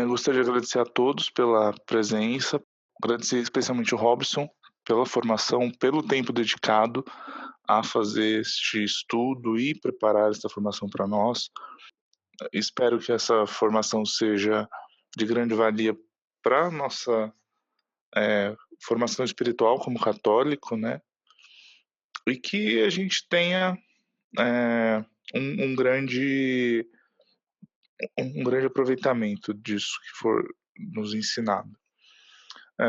Gostaria de agradecer a todos pela presença, agradecer especialmente o Robson pela formação, pelo tempo dedicado a fazer este estudo e preparar esta formação para nós. Espero que essa formação seja de grande valia para nossa formação espiritual como católico, né? E que a gente tenha eh, um grande aproveitamento disso que for nos ensinado.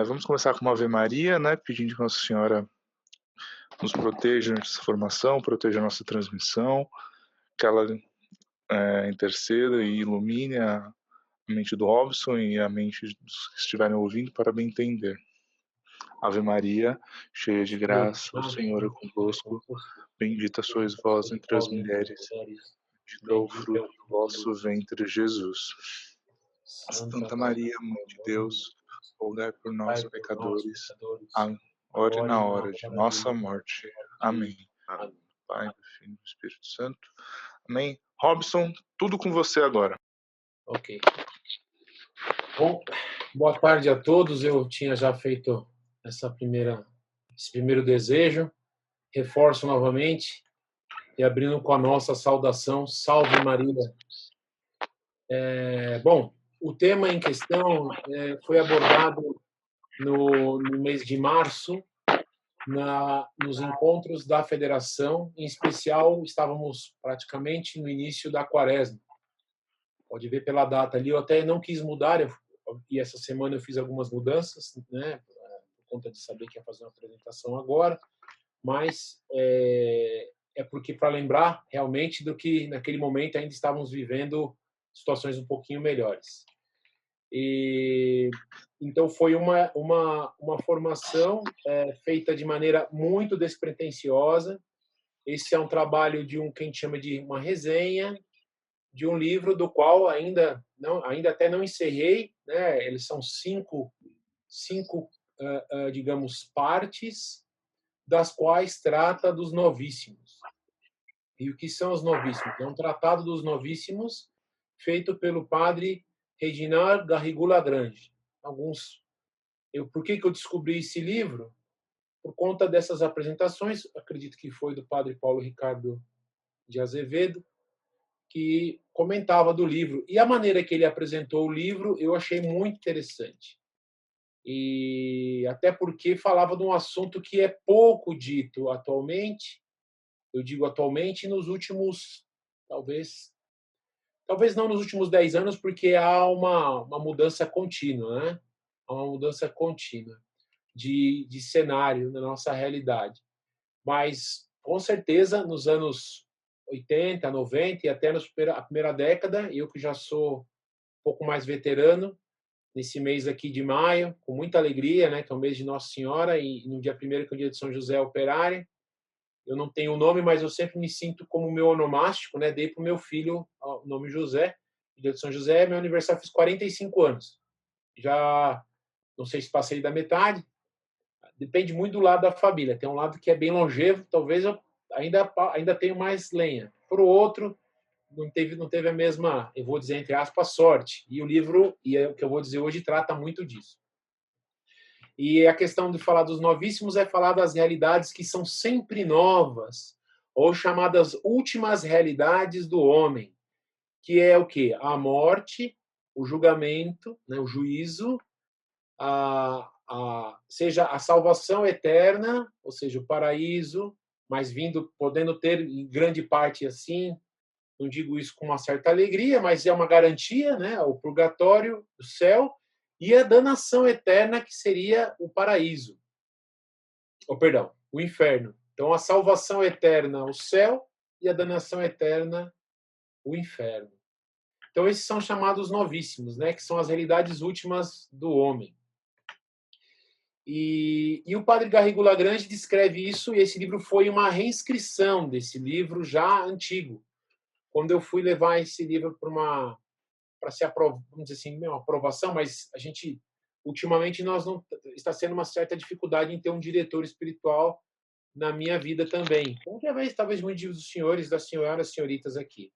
Vamos começar com uma Ave Maria, né? Pedindo que Nossa Senhora nos proteja nessa formação, proteja a nossa transmissão, que ela interceda e ilumine a mente do Robson e a mente dos que estiverem ouvindo para bem entender. Ave Maria, cheia de graça, o Senhor é convosco. Bendita sois vós entre as mulheres, bendito é o fruto do vosso ventre, Jesus. Santa Maria, Mãe de Deus, rogai por nós, pecadores, agora e na hora de nossa morte. Amém. Amém. Pai, do Filho e do Espírito Santo. Amém. Robson, tudo com você agora. Ok. Bom, boa tarde a todos. Eu tinha já feito esse primeiro desejo. Reforço novamente e abrindo com a nossa saudação. Salve Maria. Bom, o tema em questão foi abordado no mês de março, nos encontros da federação. Em especial, estávamos praticamente no início da quaresma. Pode ver pela data ali. Eu até não quis mudar, e essa semana eu fiz algumas mudanças, né, por conta de saber que ia fazer uma apresentação agora, mas é porque para lembrar realmente do que naquele momento ainda estávamos vivendo situações um pouquinho melhores. E então foi uma formação feita de maneira muito despretensiosa. Esse é um trabalho de que a gente chama de uma resenha de um livro do qual ainda até não encerrei, né? Eles são cinco digamos, partes, das quais trata dos novíssimos. E o que são os novíssimos? É um tratado dos novíssimos feito pelo padre Reginald Garrigou-Lagrange. Por que eu descobri esse livro? Por conta dessas apresentações, acredito que foi do padre Paulo Ricardo de Azevedo, que comentava do livro. E a maneira que ele apresentou o livro eu achei muito interessante. E até porque falava de um assunto que é pouco dito atualmente. Eu digo atualmente, nos últimos, talvez não nos últimos 10 anos, porque há uma mudança contínua, né? Há uma mudança contínua de cenário na nossa realidade. Mas, com certeza, nos anos 80, 90 e até a primeira década, eu que já sou um pouco mais veterano, nesse mês aqui de maio, com muita alegria, né, que é o mês de Nossa Senhora, e no dia 1º, que é o dia de São José Operário. Eu não tenho o nome, mas eu sempre me sinto como meu onomástico, né? Dei para o meu filho o nome José. O dia de São José, meu aniversário, fiz 45 anos. Já não sei se passei da metade, depende muito do lado da família. Tem um lado que é bem longevo, talvez eu ainda tenho mais lenha. Para o outro, não teve a mesma, eu vou dizer entre aspas, sorte. E o livro, e é o que eu vou dizer hoje, trata muito disso. E a questão de falar dos novíssimos é falar das realidades que são sempre novas, ou chamadas últimas realidades do homem, que é o quê? A morte, o julgamento, né, o juízo, seja a salvação eterna, ou seja, o paraíso, mas podendo ter em grande parte assim, não digo isso com uma certa alegria, mas é uma garantia, né? O purgatório, o céu, e a danação eterna, que seria o paraíso. Perdão, o inferno. Então, a salvação eterna, o céu, e a danação eterna, o inferno. Então, esses são chamados novíssimos, né? Que são as realidades últimas do homem. E o padre Garrigou-Lagrange descreve isso, e esse livro foi uma reinscrição desse livro já antigo. Quando eu fui levar esse livro para ser vamos dizer assim, uma aprovação, mas a gente ultimamente nós não está sendo uma certa dificuldade em ter um diretor espiritual na minha vida também. Talvez muitos dos senhores, das senhoras, senhoritas aqui.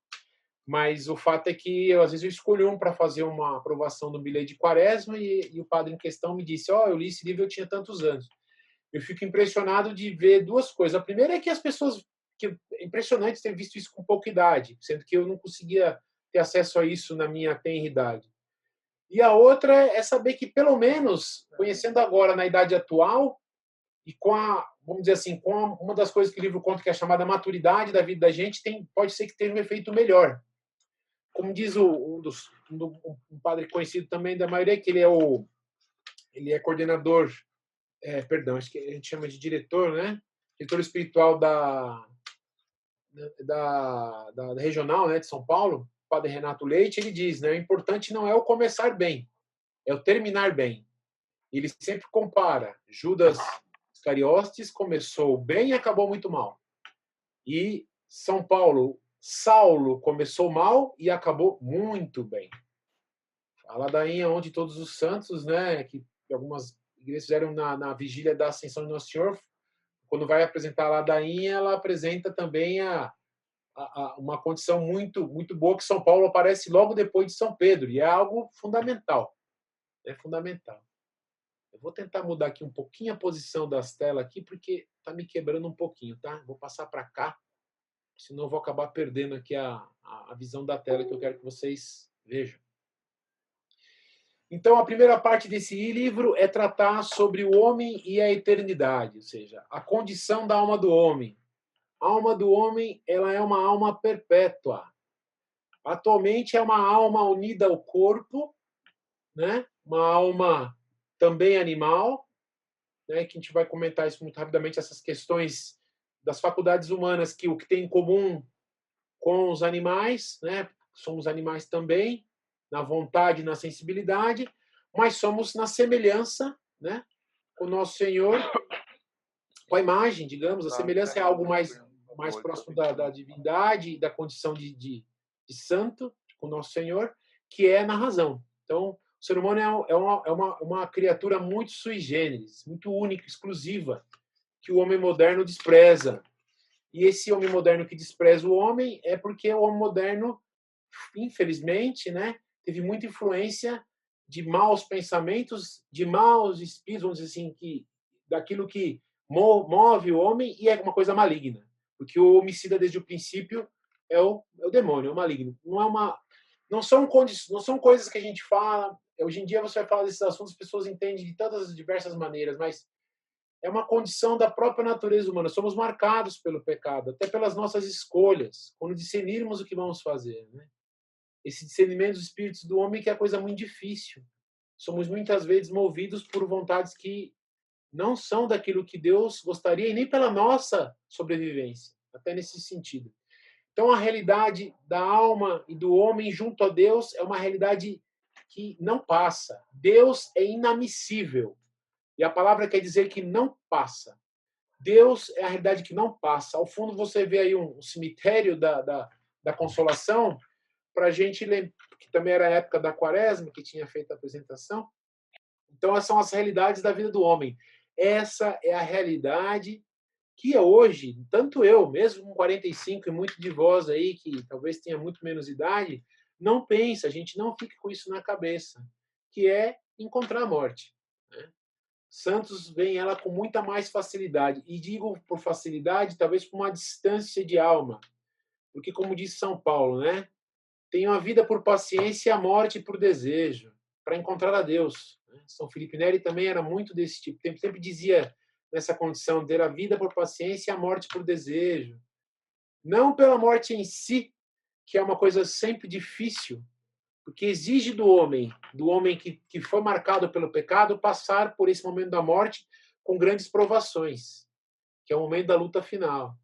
Mas o fato é que às vezes eu escolho um para fazer uma aprovação do bilhete de quaresma e o padre em questão me disse: "Ó, eu li esse livro, eu tinha tantos anos". Eu fico impressionado de ver duas coisas. A primeira é que as pessoas, que é impressionante ter visto isso com pouca idade, sendo que eu não conseguia ter acesso a isso na minha tenra idade. E a outra é saber que, pelo menos, conhecendo agora na idade atual, e vamos dizer assim, uma das coisas que o livro conta, que é a chamada maturidade da vida da gente, pode ser que tenha um efeito melhor. Como diz um padre conhecido também da maioria, que ele é coordenador, perdão, acho que a gente chama de diretor, né? Diretor espiritual da regional, né, de São Paulo, o padre Renato Leite. Ele diz, né, o importante não é o começar bem, é o terminar bem. Ele sempre compara. Judas Iscariotes começou bem e acabou muito mal. E São Paulo, Saulo começou mal e acabou muito bem. A ladainha onde todos os santos, né, que algumas igrejas fizeram na vigília da Ascensão de Nosso Senhor, quando vai apresentar a ladainha, ela apresenta também uma condição muito, muito boa, que São Paulo aparece logo depois de São Pedro, e é algo fundamental. É fundamental. Eu vou tentar mudar aqui um pouquinho a posição das telas aqui, porque está me quebrando um pouquinho, tá? Vou passar para cá, senão eu vou acabar perdendo aqui a visão da tela que eu quero que vocês vejam. Então, a primeira parte desse livro é tratar sobre o homem e a eternidade, ou seja, a condição da alma do homem. A alma do homem, ela é uma alma perpétua. Atualmente é uma alma unida ao corpo, né? Uma alma também animal, né? Que a gente vai comentar isso muito rapidamente, essas questões das faculdades humanas, que o que tem em comum com os animais, né? Somos animais também, na vontade e na sensibilidade, mas somos na semelhança, né? Com o nosso Senhor, com a imagem, digamos. A semelhança é algo mais próximo da divindade, da condição de santo, com o nosso Senhor, que é na razão. Então, o ser humano uma criatura muito sui generis, muito única, exclusiva, que o homem moderno despreza. E esse homem moderno que despreza o homem é porque o homem moderno, infelizmente, né, teve muita influência de maus pensamentos, de maus espíritos, vamos dizer assim, daquilo que move o homem, e é uma coisa maligna. Porque o homicida, desde o princípio, é o demônio, é o maligno. Não são coisas que a gente fala. Hoje em dia, você vai falar desses assuntos, as pessoas entendem de tantas diversas maneiras, mas é uma condição da própria natureza humana. Somos marcados pelo pecado, até pelas nossas escolhas, quando discernirmos o que vamos fazer, né? Esse discernimento dos espíritos do homem, que é coisa muito difícil. Somos muitas vezes movidos por vontades que não são daquilo que Deus gostaria, e nem pela nossa sobrevivência, até nesse sentido. Então, a realidade da alma e do homem junto a Deus é uma realidade que não passa. Deus é inamissível. E a palavra quer dizer que não passa. Deus é a realidade que não passa. Ao fundo, você vê aí um cemitério da Consolação, para a gente lembrar, que também era a época da Quaresma, que tinha feito a apresentação. Então, essas são as realidades da vida do homem. Essa é a realidade que hoje, tanto eu, mesmo com 45 e muito de vós aí, que talvez tenha muito menos idade, não pensa, a gente não fica com isso na cabeça, que é encontrar a morte, né? Santos veem ela com muita mais facilidade. E digo por facilidade, talvez por uma distância de alma. Porque, como diz São Paulo, né? Tenho a vida por paciência e a morte por desejo, para encontrar a Deus. São Felipe Neri também era muito desse tipo. Sempre dizia nessa condição, ter a vida por paciência e a morte por desejo. Não pela morte em si, que é uma coisa sempre difícil, porque exige do homem que foi marcado pelo pecado, passar por esse momento da morte com grandes provações, que é o momento da luta final.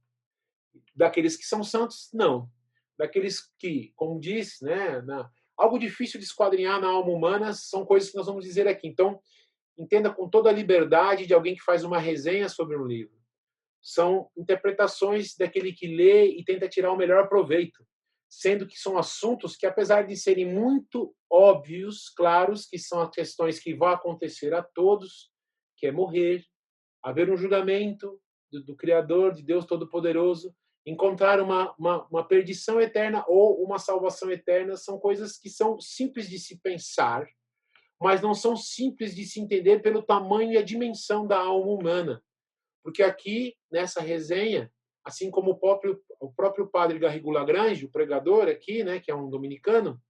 Daqueles que são santos, não. Daqueles que, como diz, né, algo difícil de esquadrinhar na alma humana, são coisas que nós vamos dizer aqui. Então, entenda com toda a liberdade de alguém que faz uma resenha sobre um livro. São interpretações daquele que lê e tenta tirar o melhor proveito, sendo que são assuntos que, apesar de serem muito óbvios, claros, que são as questões que vão acontecer a todos, que é morrer, haver um julgamento do Criador, de Deus Todo-Poderoso, encontrar uma perdição eterna ou uma salvação eterna são coisas que são simples de se pensar, mas não são simples de se entender pelo tamanho e a dimensão da alma humana. Porque aqui, nessa resenha, assim como o próprio padre Garrigou Lagrange, o pregador aqui, né, que é um dominicano,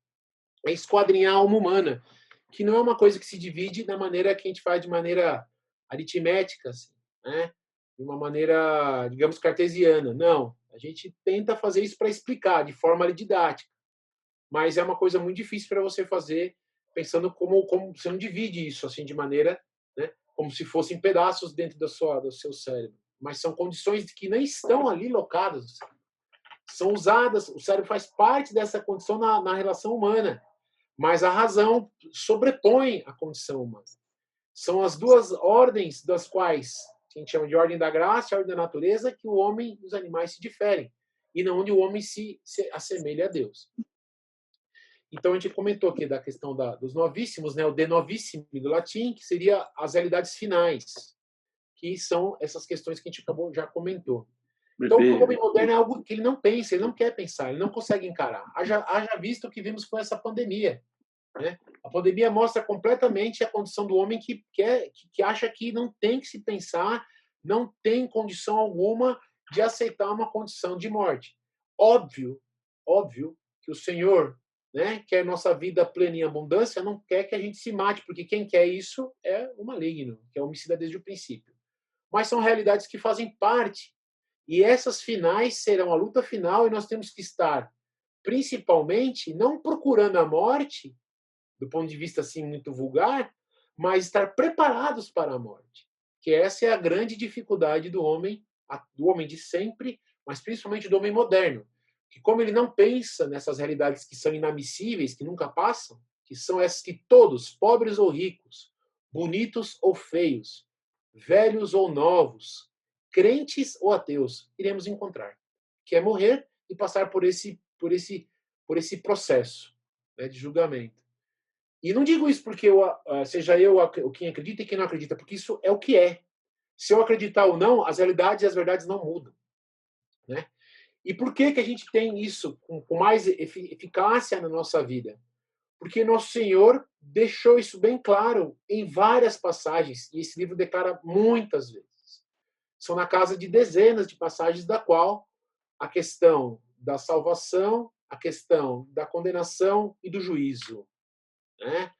é esquadrinhar a alma humana, que não é uma coisa que se divide da maneira que a gente faz de maneira aritmética, assim, né? De uma maneira, digamos, cartesiana. Não, a gente tenta fazer isso para explicar de forma didática, mas é uma coisa muito difícil para você fazer pensando como você não divide isso assim de maneira, né, como se fossem pedaços dentro do seu cérebro, mas são condições que nem estão ali locadas, são usadas, o cérebro faz parte dessa condição na relação humana, mas a razão sobrepõe a condição humana. São as duas ordens das quais a gente chama de ordem da graça e ordem da natureza que o homem e os animais se diferem, e não onde o homem se assemelha a Deus. Então, a gente comentou aqui da questão dos novíssimos, né, o de novissimi do latim, que seria as realidades finais, que são essas questões que a gente já comentou. Então, o homem moderno é algo que ele não pensa, ele não quer pensar, ele não consegue encarar. Haja visto o que vimos com essa pandemia. Né? A pandemia mostra completamente a condição do homem que acha que não tem que se pensar, não tem condição alguma de aceitar uma condição de morte. Óbvio que o Senhor, né, quer nossa vida plena em abundância, não quer que a gente se mate, porque quem quer isso é o maligno, que é o homicida desde o princípio. Mas são realidades que fazem parte. E essas finais serão a luta final, e nós temos que estar, principalmente, não procurando a morte, do ponto de vista assim muito vulgar, mas estar preparados para a morte. Que essa é a grande dificuldade do homem de sempre, mas principalmente do homem moderno. Que como ele não pensa nessas realidades que são inadmissíveis, que nunca passam, que são essas que todos, pobres ou ricos, bonitos ou feios, velhos ou novos, crentes ou ateus, iremos encontrar, que é morrer e passar por esse processo, né, de julgamento. E não digo isso porque seja eu quem acredita e quem não acredita, porque isso é o que é. Se eu acreditar ou não, as realidades e as verdades não mudam. Né? E por que a gente tem isso com mais eficácia na nossa vida? Porque Nosso Senhor deixou isso bem claro em várias passagens, e esse livro declara muitas vezes. São na casa de dezenas de passagens, da qual a questão da salvação, a questão da condenação e do juízo. Né?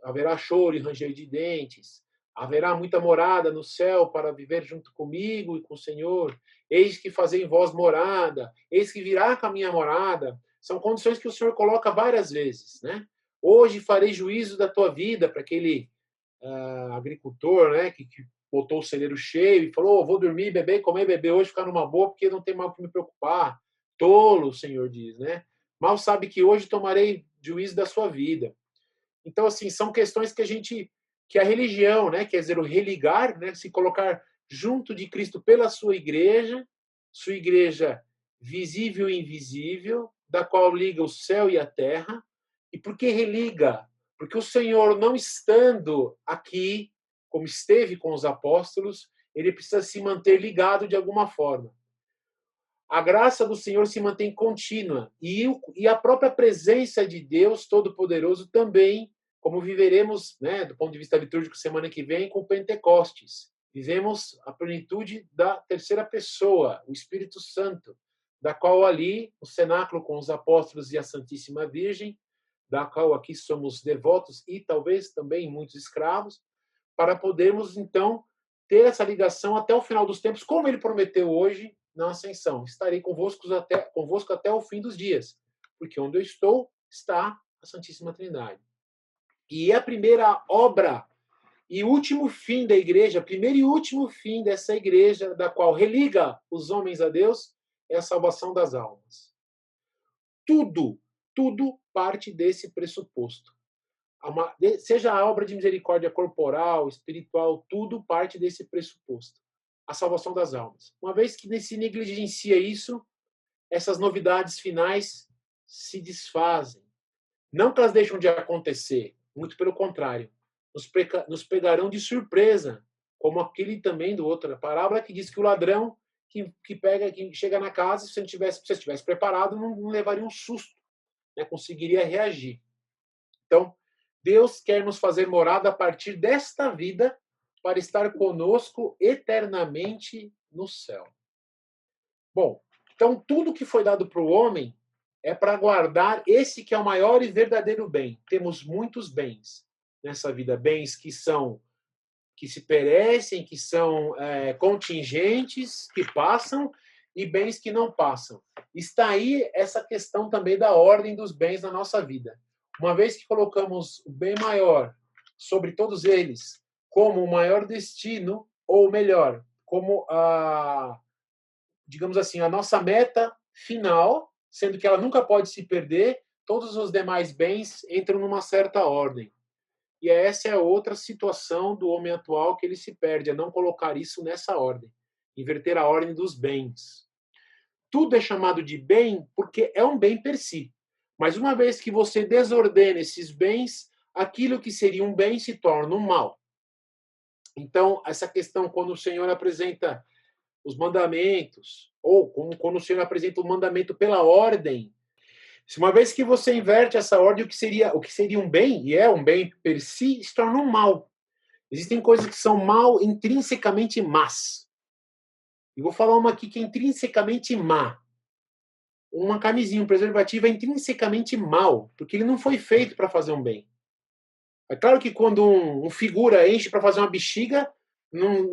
Haverá choro e ranger de dentes, haverá muita morada no céu para viver junto comigo e com o Senhor. Eis que fazei em vós morada, eis que virá com a minha morada. São condições que o Senhor coloca várias vezes. Né? Hoje farei juízo da tua vida, para aquele agricultor, né, que botou o celeiro cheio e falou: vou dormir, beber, comer, beber hoje, ficar numa boa, porque não tem mais o que me preocupar. Tolo, o Senhor diz. Né? Mal sabe que hoje tomarei juízo da sua vida. Então, assim, são questões que a religião, né, quer dizer, o religar, né, se colocar junto de Cristo pela sua igreja visível e invisível, da qual liga o céu e a terra. E por que religa? Porque o Senhor, não estando aqui, como esteve com os apóstolos, ele precisa se manter ligado de alguma forma. A graça do Senhor se mantém contínua, e a própria presença de Deus Todo-Poderoso também, como viveremos, né, do ponto de vista litúrgico semana que vem, com Pentecostes. Vivemos a plenitude da terceira pessoa, o Espírito Santo, da qual ali, o cenáculo com os apóstolos e a Santíssima Virgem, da qual aqui somos devotos e talvez também muitos escravos, para podermos, então, ter essa ligação até o final dos tempos, como ele prometeu hoje na ascensão. Estarei convosco até o fim dos dias, porque onde eu estou está a Santíssima Trindade. E a primeira obra e último fim da igreja, primeiro e último fim dessa igreja, da qual religa os homens a Deus, é a salvação das almas. Tudo parte desse pressuposto. Seja a obra de misericórdia corporal, espiritual, tudo parte desse pressuposto. A salvação das almas. Uma vez que se negligencia isso, essas novidades finais se desfazem. Não que elas deixam de acontecer, muito pelo contrário. Nos pegarão de surpresa, como aquele também do outra parábola que diz que o ladrão que chega na casa, se você estivesse preparado, não levaria um susto, né? Conseguiria reagir. Então, Deus quer nos fazer morada a partir desta vida para estar conosco eternamente no céu. Bom, então tudo que foi dado para o homem é para guardar esse que é o maior e verdadeiro bem. Temos muitos bens nessa vida, bens que se perecem, que são contingentes, que passam, e bens que não passam. Está aí essa questão também da ordem dos bens na nossa vida. Uma vez que colocamos o bem maior sobre todos eles como o maior destino, ou melhor, como digamos assim, a nossa meta final, sendo que ela nunca pode se perder, todos os demais bens entram numa certa ordem. E essa é outra situação do homem atual que ele se perde, é não colocar isso nessa ordem, inverter a ordem dos bens. Tudo é chamado de bem porque é um bem per si. Mas uma vez que você desordena esses bens, aquilo que seria um bem se torna um mal. Então, essa questão, quando o Senhor apresenta os mandamentos, ou como quando o Senhor apresenta o mandamento pela ordem, se uma vez que você inverte essa ordem, o que seria um bem, e é um bem per si, se torna um mal. Existem coisas que são mal intrinsecamente más. E vou falar uma aqui que é intrinsecamente má. Uma camisinha, um preservativo é intrinsecamente mal, porque ele não foi feito para fazer um bem. É claro que quando um figura enche para fazer uma bexiga, não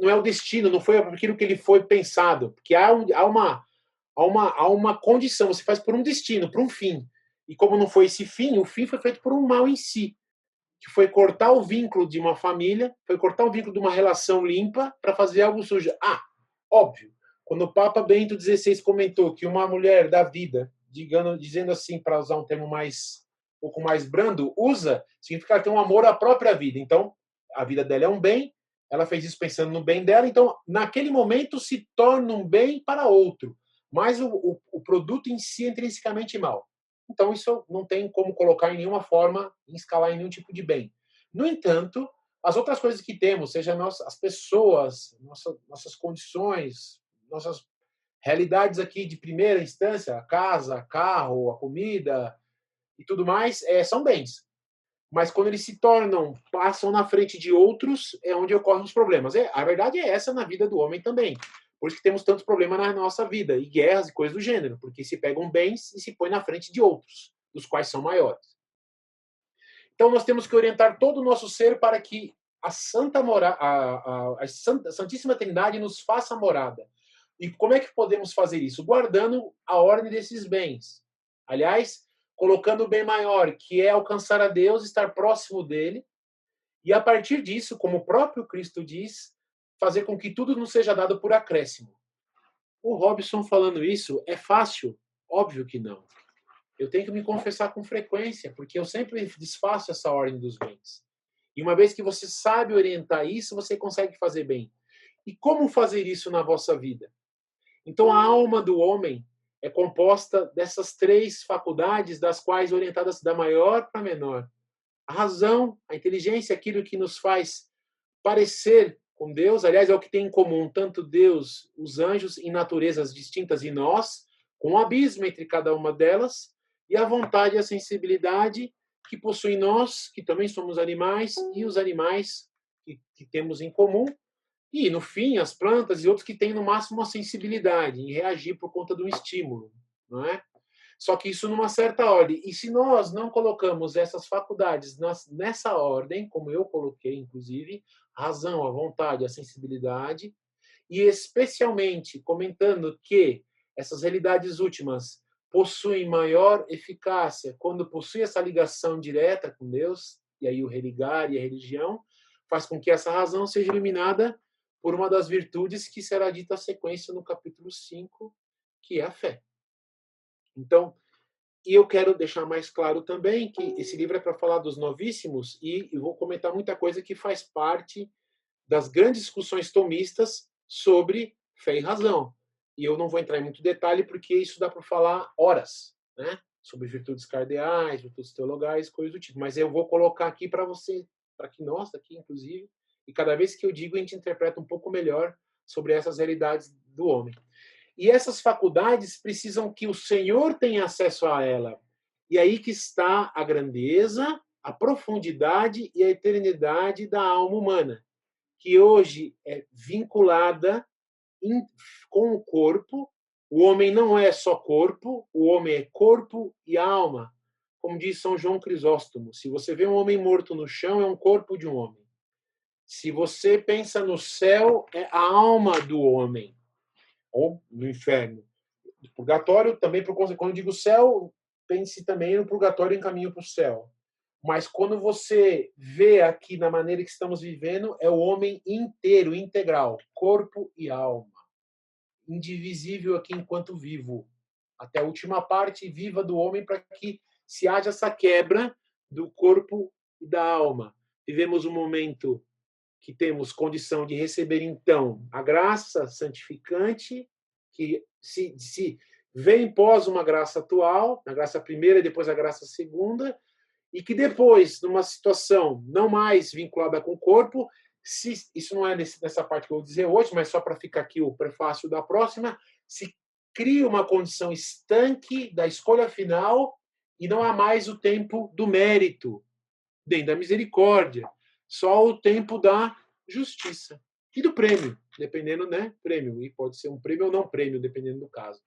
é o destino, não foi aquilo que ele foi pensado, porque há uma condição, você faz por um destino, por um fim. E como não foi esse fim, o fim foi feito por um mal em si, que foi cortar o vínculo de uma família, foi cortar o vínculo de uma relação limpa para fazer algo sujo. Óbvio, quando o Papa Bento XVI comentou que uma mulher da vida, dizendo assim, para usar um termo um pouco mais brando, significa que tem um amor à própria vida. Então, a vida dela é um bem, ela fez isso pensando no bem dela, então, naquele momento, se torna um bem para outro. Mas o produto em si é intrinsecamente mal. Então, isso não tem como colocar em nenhuma forma, escalar em nenhum tipo de bem. No entanto, as outras coisas que temos, seja as pessoas, nossas condições, nossas realidades aqui de primeira instância, a casa, carro, a comida e tudo mais, são bens. Mas quando eles passam na frente de outros, é onde ocorrem os problemas. A verdade é essa na vida do homem também. Por isso que temos tantos problemas na nossa vida, e guerras e coisas do gênero, porque se pegam bens e se põe na frente de outros, dos quais são maiores. Então nós temos que orientar todo o nosso ser para que a Santíssima Trindade nos faça morada. E como é que podemos fazer isso? Guardando a ordem desses bens. Aliás, colocando o bem maior, que é alcançar a Deus, estar próximo dele, e a partir disso, como o próprio Cristo diz, fazer com que tudo nos seja dado por acréscimo. O Robson falando isso é fácil? Óbvio que não. Eu tenho que me confessar com frequência, porque eu sempre desfaço essa ordem dos bens. E uma vez que você sabe orientar isso, você consegue fazer bem. E como fazer isso na vossa vida? Então, a alma do homem é composta dessas três faculdades, das quais orientadas da maior para a menor. A razão, a inteligência, aquilo que nos faz parecer com Deus, aliás, é o que tem em comum tanto Deus, os anjos, em naturezas distintas, e nós, com um abismo entre cada uma delas, e a vontade e a sensibilidade que possuem nós, que também somos animais, e os animais que temos em comum, e, no fim, as plantas e outros que têm, no máximo, uma sensibilidade em reagir por conta do estímulo, não é? Só que isso numa certa ordem. E se nós não colocamos essas faculdades nessa ordem, como eu coloquei, inclusive, a razão, a vontade, a sensibilidade, e especialmente comentando que essas realidades últimas possuem maior eficácia quando possuem essa ligação direta com Deus, e aí o religar e a religião, faz com que essa razão seja iluminada por uma das virtudes que será dita a sequência no capítulo 5, que é a fé. Então, e eu quero deixar mais claro também que esse livro é para falar dos novíssimos, e eu vou comentar muita coisa que faz parte das grandes discussões tomistas sobre fé e razão. E eu não vou entrar em muito detalhe, porque isso dá para falar horas, né? Sobre virtudes cardeais, virtudes teologais, coisas do tipo. Mas eu vou colocar aqui para você, para que nós aqui, inclusive, e cada vez que eu digo, a gente interpreta um pouco melhor sobre essas realidades do homem. E essas faculdades precisam que o Senhor tenha acesso a ela. E aí que está a grandeza, a profundidade e a eternidade da alma humana, que hoje é vinculada com o corpo. O homem não é só corpo, o homem é corpo e alma. Como diz São João Crisóstomo, se você vê um homem morto no chão, é um corpo de um homem. Se você pensa no céu, é a alma do homem, ou no inferno. O purgatório também, quando eu digo céu, pense também no purgatório em caminho para o céu. Mas quando você vê aqui na maneira que estamos vivendo, é o homem inteiro, integral, corpo e alma. Indivisível aqui enquanto vivo. Até a última parte viva do homem, para que se haja essa quebra do corpo e da alma. Vivemos um momento que temos condição de receber, então, a graça santificante, que se vem pós uma graça atual, a graça primeira e depois a graça segunda, e que depois, numa situação não mais vinculada com o corpo, isso não é nessa parte que eu vou dizer hoje, mas só para ficar aqui o prefácio da próxima, se cria uma condição estanque da escolha final e não há mais o tempo do mérito, nem da misericórdia, só o tempo da justiça e do prêmio, dependendo, né? Prêmio, e pode ser um prêmio ou não prêmio, dependendo do caso.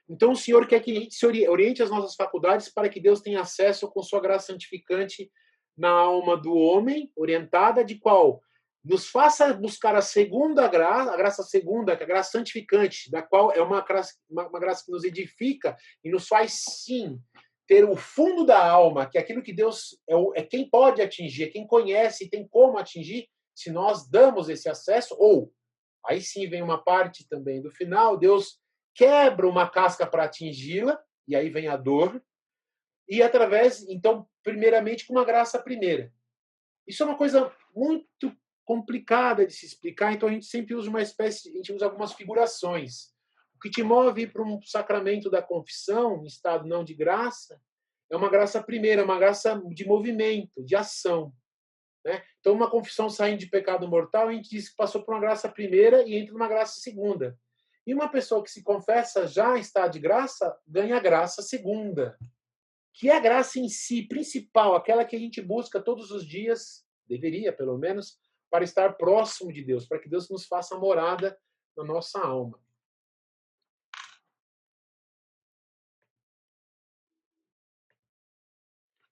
Então, o Senhor quer que a gente se oriente as nossas faculdades para que Deus tenha acesso com sua graça santificante na alma do homem, orientada de qual nos faça buscar a segunda graça, a graça segunda, que é a graça santificante, da qual é uma graça que nos edifica e nos faz, sim, ter o fundo da alma, que é aquilo que Deus é quem pode atingir, é quem conhece e tem como atingir, se nós damos esse acesso, ou, aí sim vem uma parte também do final, Deus quebra uma casca para atingi-la, e aí vem a dor, e através, então, primeiramente, com uma graça primeira. Isso é uma coisa muito complicada de se explicar, então a gente sempre usa a gente usa algumas figurações. O que te move para um sacramento da confissão, em estado não de graça, é uma graça primeira, uma graça de movimento, de ação. Né? Então, uma confissão saindo de pecado mortal, a gente diz que passou por uma graça primeira e entra numa graça segunda. E uma pessoa que se confessa já em estado de graça, ganha a graça segunda, que é a graça em si, principal, aquela que a gente busca todos os dias, deveria pelo menos, para estar próximo de Deus, para que Deus nos faça morada na nossa alma.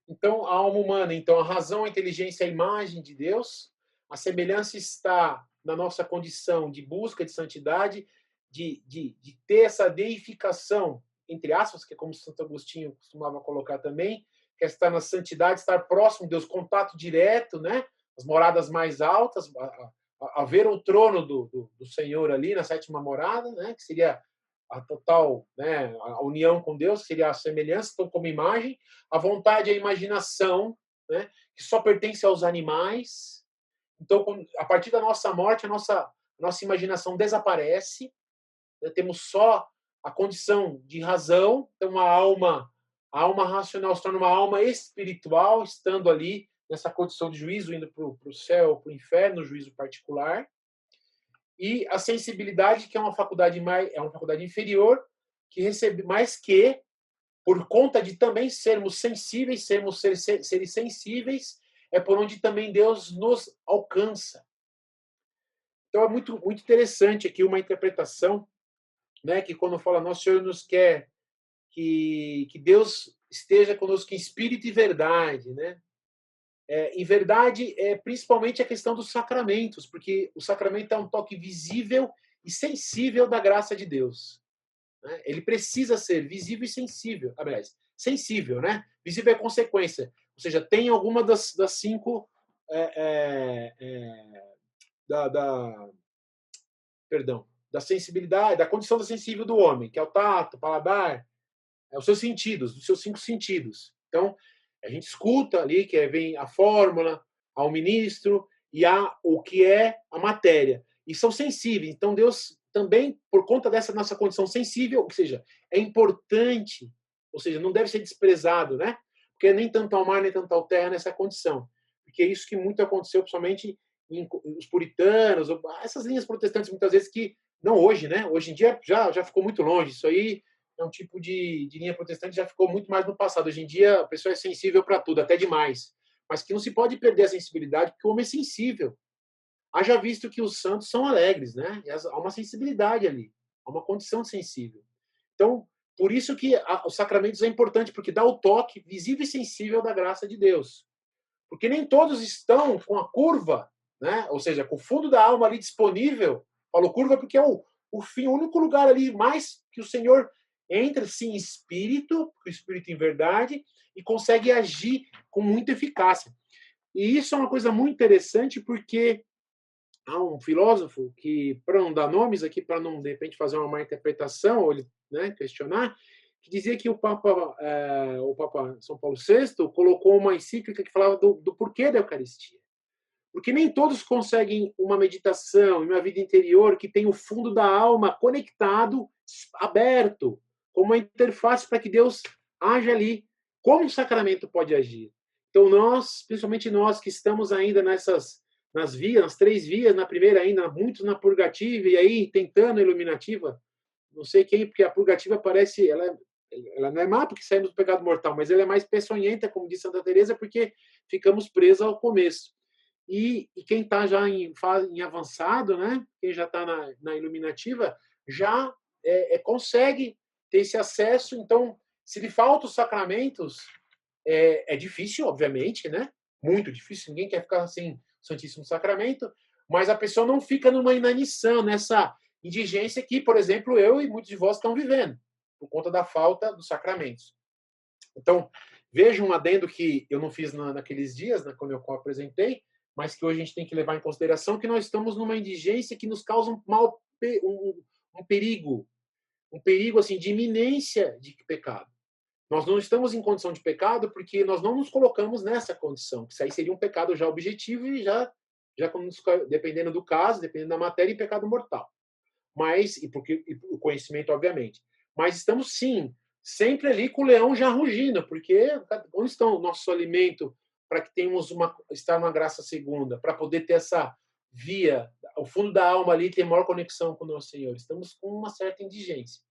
Então, a alma humana, então, a razão, a inteligência, a imagem de Deus, a semelhança está na nossa condição de busca de santidade, de ter essa deificação, entre aspas, que é como Santo Agostinho costumava colocar também, que é estar na santidade, estar próximo de Deus, contato direto, né? As moradas mais altas, a ver o trono do Senhor ali na sétima morada, né? Que seria a total, né, a união com Deus, que seria a semelhança, então, como imagem, a vontade e a imaginação, né, que só pertence aos animais. Então, a partir da nossa morte, a nossa imaginação desaparece, né, temos só a condição de razão, então a alma racional se torna uma alma espiritual, estando ali nessa condição de juízo, indo para o céu, para o inferno, no juízo particular. E a sensibilidade, que é uma faculdade inferior, que recebe mais que, por conta de também sermos sensíveis, sermos seres sensíveis, é por onde também Deus nos alcança. Então é muito, muito interessante aqui uma interpretação, né, que quando fala Nosso Senhor nos quer que Deus esteja conosco em espírito e verdade, né? Em verdade, principalmente a questão dos sacramentos, porque o sacramento é um toque visível e sensível da graça de Deus. Né? Ele precisa ser visível e sensível. Aliás, sensível, né? Visível é consequência. Ou seja, tem alguma das cinco perdão, da sensibilidade, da condição da sensível do homem, que é o tato, o paladar, os seus sentidos, os seus cinco sentidos. Então, a gente escuta ali que vem a fórmula, ao ministro e há o que é a matéria. E são sensíveis. Então, Deus também, por conta dessa nossa condição sensível, ou seja, é importante, ou seja, não deve ser desprezado, né? Porque nem tanto ao mar, nem tanto ao terra nessa condição. Porque é isso que muito aconteceu, principalmente os puritanos, essas linhas protestantes muitas vezes que não hoje, né? Hoje em dia já ficou muito longe. Isso aí é um tipo de linha protestante já ficou muito mais no passado. Hoje em dia a pessoa é sensível para tudo, até demais. Mas que não se pode perder a sensibilidade, porque o homem é sensível. Haja visto que os santos são alegres, né? E há uma sensibilidade ali, há uma condição sensível. Então, por isso que os sacramentos é importante, porque dá o toque visível e sensível da graça de Deus. Porque nem todos estão com a curva, né? Ou seja, com o fundo da alma ali disponível. Falo curva porque é o fim, o único lugar ali mais que o Senhor entra, sim, espírito, o espírito em verdade, e consegue agir com muita eficácia. E isso é uma coisa muito interessante porque há um filósofo que, para não dar nomes aqui, para não, de repente, fazer uma má interpretação, ou ele, né, questionar, que dizia que o Papa São Paulo VI colocou uma encíclica que falava do porquê da Eucaristia. Porque nem todos conseguem uma meditação e uma vida interior que tem o fundo da alma conectado, aberto, como uma interface para que Deus haja ali. Como o sacramento pode agir? Então nós, principalmente nós que estamos ainda nas vias, nas três vias, na primeira ainda, muitos na purgativa e aí tentando a iluminativa, não sei quem, porque a purgativa parece, ela não é má porque saímos do pecado mortal, mas ela é mais peçonhenta, como diz Santa Teresa, porque ficamos presos ao começo. E quem está já em avançado, né? Quem já está na iluminativa, já consegue ter esse acesso. Então, se lhe faltam os sacramentos, é difícil, obviamente, né? Muito difícil. Ninguém quer ficar sem o Santíssimo Sacramento, mas a pessoa não fica numa inanição, nessa indigência que, por exemplo, eu e muitos de vós estão vivendo, por conta da falta dos sacramentos. Então, veja um adendo que eu não fiz naqueles dias, né, quando eu apresentei, mas que hoje a gente tem que levar em consideração que nós estamos numa indigência que nos causa um perigo assim de iminência de pecado. Nós não estamos em condição de pecado porque nós não nos colocamos nessa condição. Isso aí seria um pecado já objetivo e já dependendo do caso, dependendo da matéria, pecado mortal. Mas e o conhecimento, obviamente. Mas estamos sim sempre ali com o leão já rugindo, porque onde está o nosso alimento para que tenhamos estar uma graça segunda, para poder ter essa via, o fundo da alma ali ter maior conexão com o nosso Senhor. Estamos com uma certa indigência.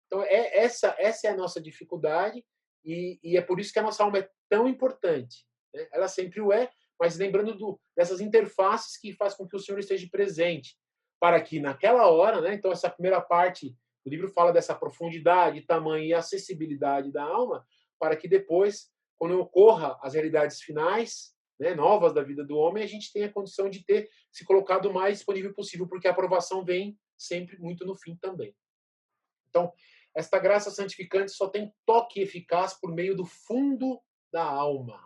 Então, essa é a nossa dificuldade e é por isso que a nossa alma é tão importante. Né? Ela sempre o é, mas lembrando dessas interfaces que faz com que o Senhor esteja presente, para que naquela hora, né, então essa primeira parte do livro fala dessa profundidade, tamanho e acessibilidade da alma, para que depois, quando ocorra as realidades finais, né, novas da vida do homem, a gente tenha a condição de ter se colocado o mais disponível possível, porque a aprovação vem sempre muito no fim também. Então, esta graça santificante só tem toque eficaz por meio do fundo da alma.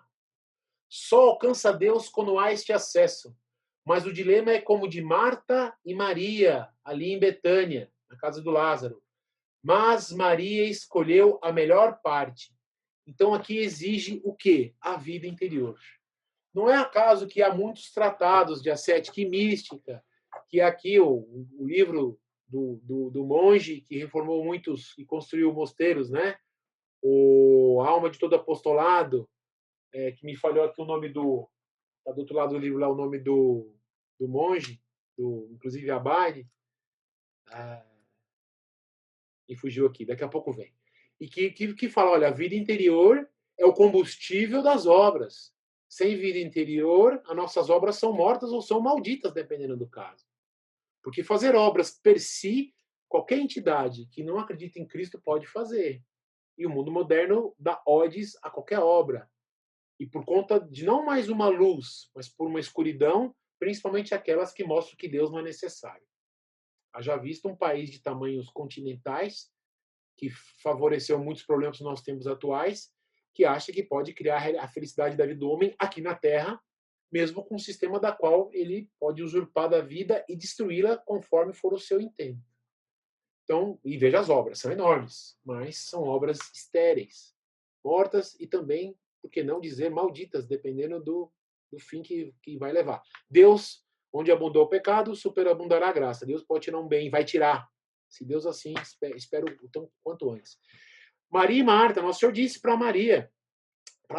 Só alcança Deus quando há este acesso. Mas o dilema é como o de Marta e Maria, ali em Betânia, na casa do Lázaro. Mas Maria escolheu a melhor parte. Então aqui exige o quê? A vida interior. Não é acaso que há muitos tratados de ascética e mística, que aqui o livro do monge que reformou muitos e construiu mosteiros, né? O Alma de Todo Apostolado, que me falhou aqui o nome tá do outro lado do livro lá o nome do monge, inclusive Abade, e fugiu aqui, daqui a pouco vem. E que fala, olha, a vida interior é o combustível das obras. Sem vida interior, as nossas obras são mortas ou são malditas, dependendo do caso. Porque fazer obras per si, qualquer entidade que não acredita em Cristo pode fazer. E o mundo moderno dá odes a qualquer obra. E por conta de não mais uma luz, mas por uma escuridão, principalmente aquelas que mostram que Deus não é necessário. Haja visto um país de tamanhos continentais, que favoreceu muitos problemas que nós temos atuais, que acha que pode criar a felicidade da vida do homem aqui na Terra, mesmo com um sistema da qual ele pode usurpar da vida e destruí-la conforme for o seu intento. Então, e veja as obras, são enormes, mas são obras estéreis, mortas e também, por que não dizer, malditas, dependendo do fim que vai levar. Deus, onde abundou o pecado, superabundará a graça. Deus pode tirar um bem, vai tirar. Se Deus assim, espero o quanto antes. Maria e Marta, Nosso Senhor disse para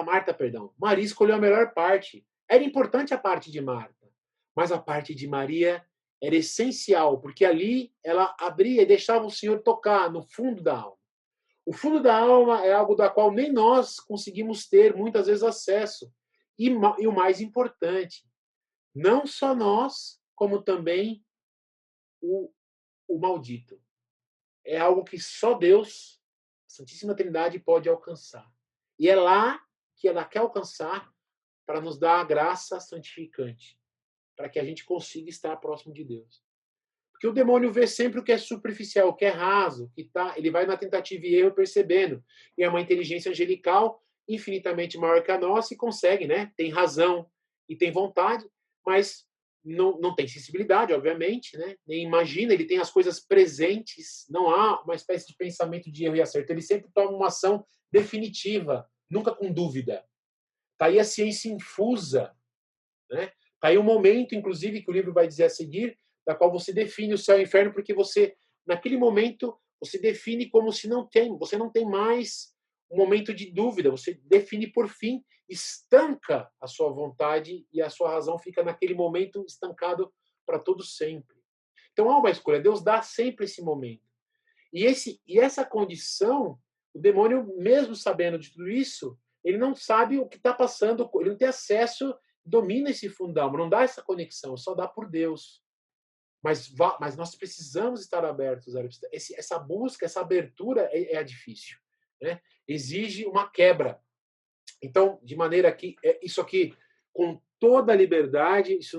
Marta, perdão, Maria escolheu a melhor parte. Era importante a parte de Marta, Mas a parte de Maria era essencial, porque ali ela abria e deixava o Senhor tocar no fundo da alma. O fundo da alma é algo da qual nem nós conseguimos ter muitas vezes acesso. E o mais importante, não só nós, como também o, o maldito. É algo que só Deus, a Santíssima Trindade, pode alcançar. E é lá que ela quer alcançar para nos dar a graça santificante, para que a gente consiga estar próximo de Deus. Porque o demônio vê sempre o que é superficial, o que é raso, que tá, ele vai na tentativa e erro percebendo. E é uma inteligência angelical infinitamente maior que a nossa e consegue, né? Tem razão e tem vontade, mas não tem sensibilidade, obviamente, né? Nem imagina, ele tem as coisas presentes, não há uma espécie de pensamento de erro e acerto. Ele sempre toma uma ação definitiva, nunca com dúvida. Está aí a ciência infusa, né? Está aí o momento, inclusive, que o livro vai dizer a seguir, da qual você define o céu e o inferno, porque você, naquele momento, você define como se você não tem mais um momento de dúvida, você define por fim, estanca a sua vontade e a sua razão fica naquele momento estancado para todo sempre. Então há uma escolha, Deus dá sempre esse momento. E essa condição, o demônio, mesmo sabendo de tudo isso, ele não sabe o que está passando, ele não tem acesso, domina esse fundão, não dá essa conexão, só dá por Deus. Mas nós precisamos estar abertos. Essa busca, essa abertura é difícil. Né? Exige uma quebra. Então, de maneira que isso aqui, com toda a liberdade, isso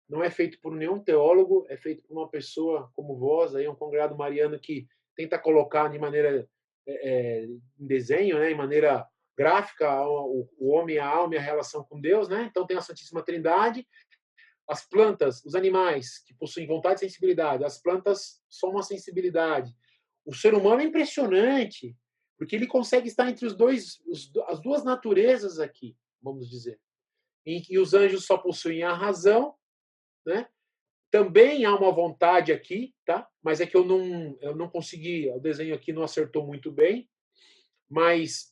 não é feito por nenhum teólogo, é feito por uma pessoa como vós, aí um congregado mariano que tenta colocar de maneira em desenho, né, em maneira gráfica, o homem, a alma e a relação com Deus, né? Então tem a Santíssima Trindade, as plantas, os animais que possuem vontade e sensibilidade, as plantas são uma sensibilidade. O ser humano é impressionante, porque ele consegue estar entre as duas naturezas aqui, vamos dizer, em que os anjos só possuem a razão, né? Também há uma vontade aqui, tá? Mas é que eu não consegui, o desenho aqui não acertou muito bem, mas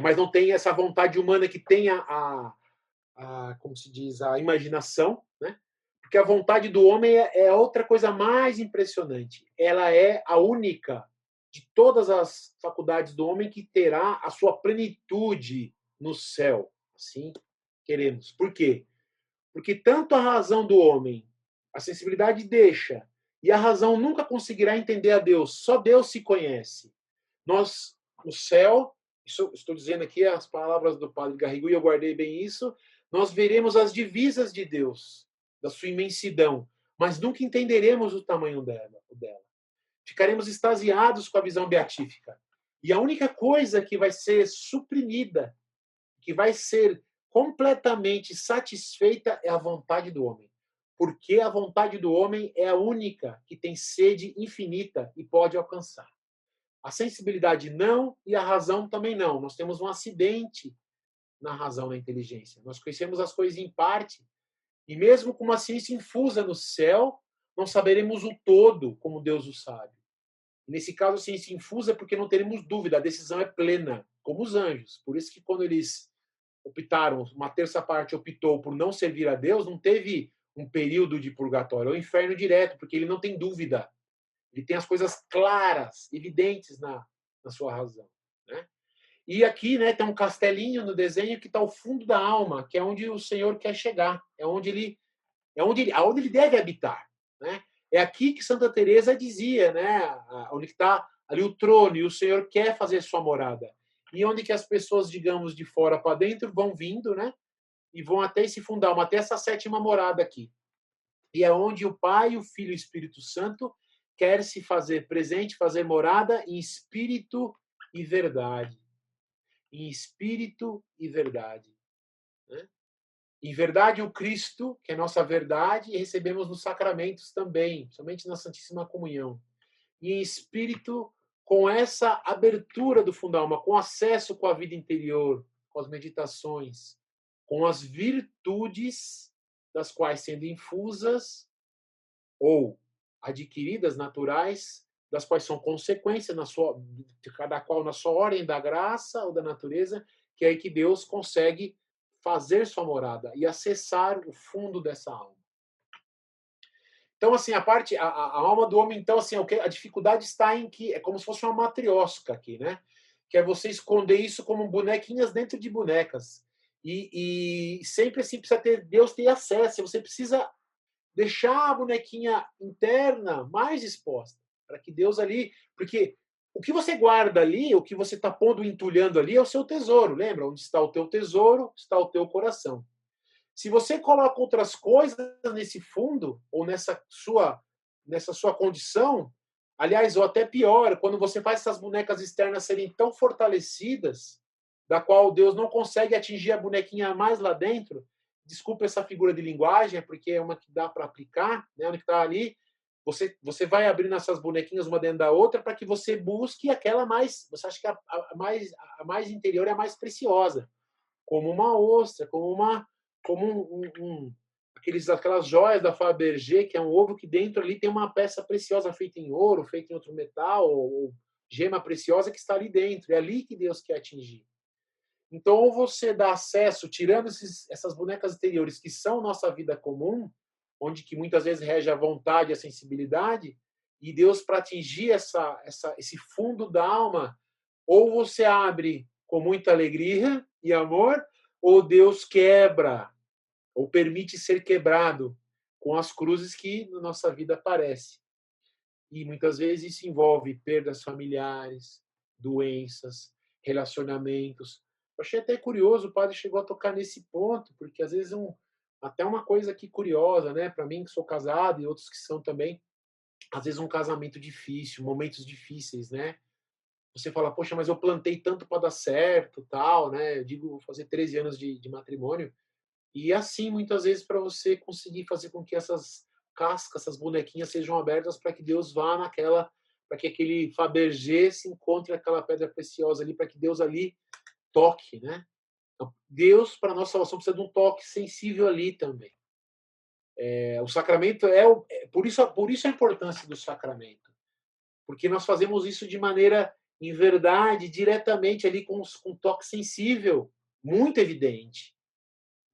mas não tem essa vontade humana que tem como se diz, a imaginação, né? Porque a vontade do homem é outra coisa mais impressionante. Ela é a única de todas as faculdades do homem que terá a sua plenitude no céu. Assim queremos. Por quê? Porque tanto a razão do homem, a sensibilidade deixa, e a razão nunca conseguirá entender a Deus. Só Deus se conhece. Nós, no céu, estou dizendo aqui as palavras do padre Garrigou, e eu guardei bem isso, nós veremos as divisas de Deus, da sua imensidão, mas nunca entenderemos o tamanho dela. Ficaremos extasiados com a visão beatífica. E a única coisa que vai ser suprimida, que vai ser completamente satisfeita, é a vontade do homem. Porque a vontade do homem é a única que tem sede infinita e pode alcançar. A sensibilidade não e a razão também não. Nós temos um acidente na razão, na inteligência. Nós conhecemos as coisas em parte, e mesmo com uma ciência infusa no céu, não saberemos o todo como Deus o sabe. Nesse caso, a ciência infusa é porque não teremos dúvida, a decisão é plena, como os anjos. Por isso que quando eles optaram, uma terça parte optou por não servir a Deus, não teve um período de purgatório, é o inferno direto, porque ele não tem dúvida. Ele tem as coisas claras, evidentes na sua razão. Né? E aqui, né, tem um castelinho no desenho que está ao fundo da alma, que é onde o Senhor quer chegar, aonde ele deve habitar. Né? É aqui que Santa Teresa dizia, né, onde está ali o trono e o Senhor quer fazer sua morada. E onde que as pessoas, digamos, de fora para dentro vão vindo, né, e vão até esse fundão, até essa sétima morada aqui. E é onde o Pai, o Filho e o Espírito Santo quer se fazer presente, fazer morada em espírito e verdade. Em espírito e verdade. Né? Em verdade, o Cristo, que é nossa verdade, e recebemos nos sacramentos também, somente na Santíssima Comunhão. E em espírito, com essa abertura do fundo da alma, com acesso com a vida interior, com as meditações, com as virtudes das quais, sendo infusas ou adquiridas, naturais, das quais são consequência de cada qual na sua ordem da graça ou da natureza, que é aí que Deus consegue fazer sua morada e acessar o fundo dessa alma. Então, assim, a alma do homem, então, assim, a dificuldade está em que é como se fosse uma matriosca aqui, né? Que é você esconder isso como bonequinhas dentro de bonecas. E sempre assim precisa ter, Deus ter acesso, você precisa deixar a bonequinha interna mais exposta, para que Deus ali, porque o que você guarda ali, o que você está pondo, entulhando ali, é o seu tesouro, lembra? Onde está o teu tesouro, está o teu coração. Se você coloca outras coisas nesse fundo, ou nessa sua condição, aliás, ou até pior, quando você faz essas bonecas externas serem tão fortalecidas, da qual Deus não consegue atingir a bonequinha mais lá dentro, desculpa essa figura de linguagem, é porque é uma que dá para aplicar, né, onde está ali, você vai abrindo essas bonequinhas uma dentro da outra para que você busque aquela mais, você acha que a mais interior é a mais preciosa, como uma ostra, como aquelas joias da Fabergé, que é um ovo que dentro ali tem uma peça preciosa feita em ouro, feita em outro metal, ou gema preciosa que está ali dentro. É ali que Deus quer atingir. Então, ou você dá acesso, tirando essas bonecas exteriores que são nossa vida comum, onde que muitas vezes rege a vontade e a sensibilidade, e Deus, para atingir esse fundo da alma, ou você abre com muita alegria e amor, ou Deus quebra, ou permite ser quebrado com as cruzes que na nossa vida aparecem. E muitas vezes isso envolve perdas familiares, doenças, relacionamentos. Eu achei até curioso, o padre chegou a tocar nesse ponto, porque às vezes até uma coisa aqui curiosa, né, para mim que sou casado e outros que são também, às vezes um casamento difícil, momentos difíceis, né? Você fala, poxa, mas eu plantei tanto para dar certo, tal, né? Eu digo, vou fazer 13 anos de matrimônio, e assim, muitas vezes, para você conseguir fazer com que essas cascas, essas bonequinhas sejam abertas para que Deus vá para que aquele Fabergé se encontre aquela pedra preciosa ali, para que Deus ali toque, né? Então, Deus, para a nossa salvação, precisa de um toque sensível ali também. O sacramento por isso a importância do sacramento, porque nós fazemos isso de maneira, em verdade, diretamente ali com um toque sensível, muito evidente.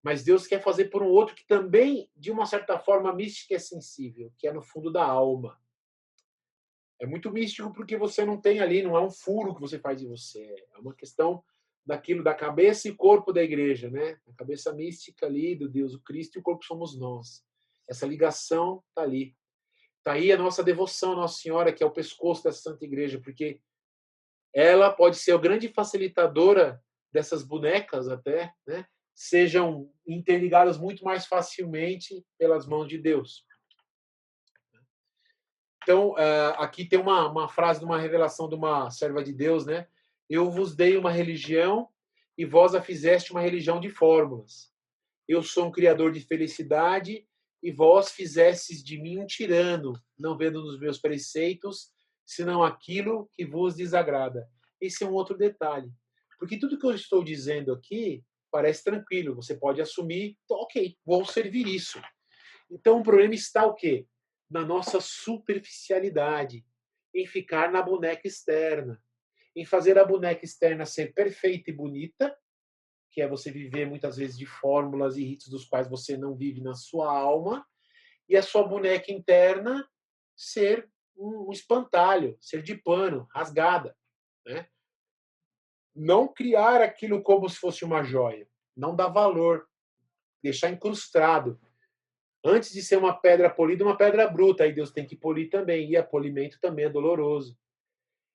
Mas Deus quer fazer por um outro que também, de uma certa forma mística, é sensível, que é no fundo da alma. É muito místico porque você não tem ali, não é um furo que você faz de você, é uma questão daquilo da cabeça e corpo da igreja, né? A cabeça mística ali do Deus, o Cristo, e o corpo somos nós. Essa ligação está ali. Está aí a nossa devoção à Nossa Senhora, que é o pescoço dessa Santa Igreja, porque ela pode ser a grande facilitadora dessas bonecas até, né? Sejam interligadas muito mais facilmente pelas mãos de Deus. Então, aqui tem uma frase de uma revelação de uma serva de Deus, né? Eu vos dei uma religião e vós a fizeste uma religião de fórmulas. Eu sou um criador de felicidade e vós fizestes de mim um tirano, não vendo nos meus preceitos, senão aquilo que vos desagrada. Esse é um outro detalhe. Porque tudo que eu estou dizendo aqui parece tranquilo, você pode assumir, ok, vou servir isso. Então o problema está o quê? Na nossa superficialidade, em ficar na boneca externa, em fazer a boneca externa ser perfeita e bonita, que é você viver muitas vezes de fórmulas e ritos dos quais você não vive na sua alma, e a sua boneca interna ser um espantalho, ser de pano, rasgada, né? Não criar aquilo como se fosse uma joia, não dar valor, deixar incrustado. Antes de ser uma pedra polida, uma pedra bruta, aí Deus tem que polir também, e o polimento também é doloroso.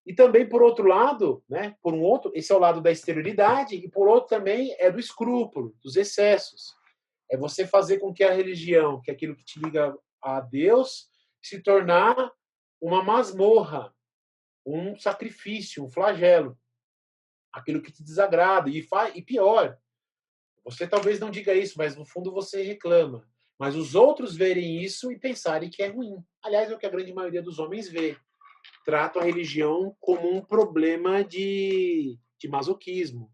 E também, por outro lado, né, por um outro, esse é o lado da exterioridade, e por outro também é do escrúpulo, dos excessos. É você fazer com que a religião, que é aquilo que te liga a Deus, se tornar uma masmorra, um sacrifício, um flagelo, aquilo que te desagrada. E pior, você talvez não diga isso, mas no fundo você reclama. Mas os outros verem isso e pensarem que é ruim. Aliás, é o que a grande maioria dos homens vê. Tratam a religião como um problema de masoquismo,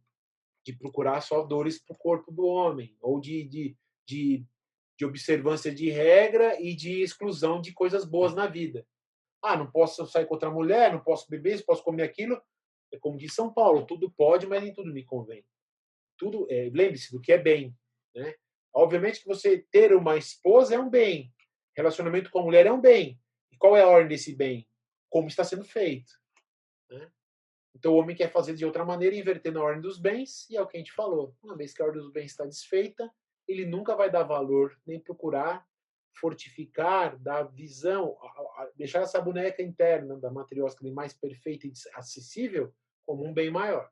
de procurar só dores para o corpo do homem, ou de observância de regra e de exclusão de coisas boas na vida. Ah, não posso sair com outra mulher, não posso beber isso, posso comer aquilo. É como diz São Paulo, tudo pode, mas nem tudo me convém. tudo, lembre-se do que é bem, né? Obviamente que você ter uma esposa é um bem, relacionamento com a mulher é um bem. E qual é a ordem desse bem? Como está sendo feito, né? Então o homem quer fazer de outra maneira, invertendo a ordem dos bens, e é o que a gente falou. Uma vez que a ordem dos bens está desfeita, ele nunca vai dar valor, nem procurar fortificar, dar visão, deixar essa boneca interna da matriosca mais perfeita e acessível como um bem maior.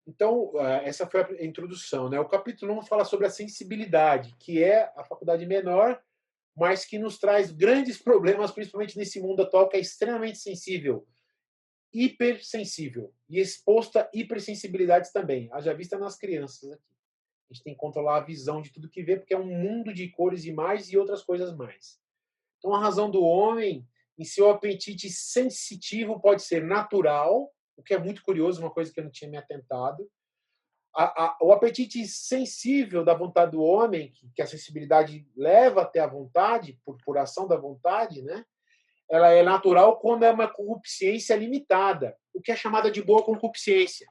Então, essa foi a introdução, né? O capítulo 1 fala sobre a sensibilidade, que é a faculdade menor, mas que nos traz grandes problemas, principalmente nesse mundo atual, que é extremamente sensível, hipersensível, e exposto a hipersensibilidades também, haja vista nas crianças aqui. A gente tem que controlar a visão de tudo que vê, porque é um mundo de cores e imagens e outras coisas mais. Então, a razão do homem em seu apetite sensitivo pode ser natural, o que é muito curioso, uma coisa que eu não tinha me atentado. O apetite sensível da vontade do homem, que a sensibilidade leva até a vontade, por ação da vontade, né? Ela é natural quando é uma concupiscência limitada, o que é chamada de boa concupiscência.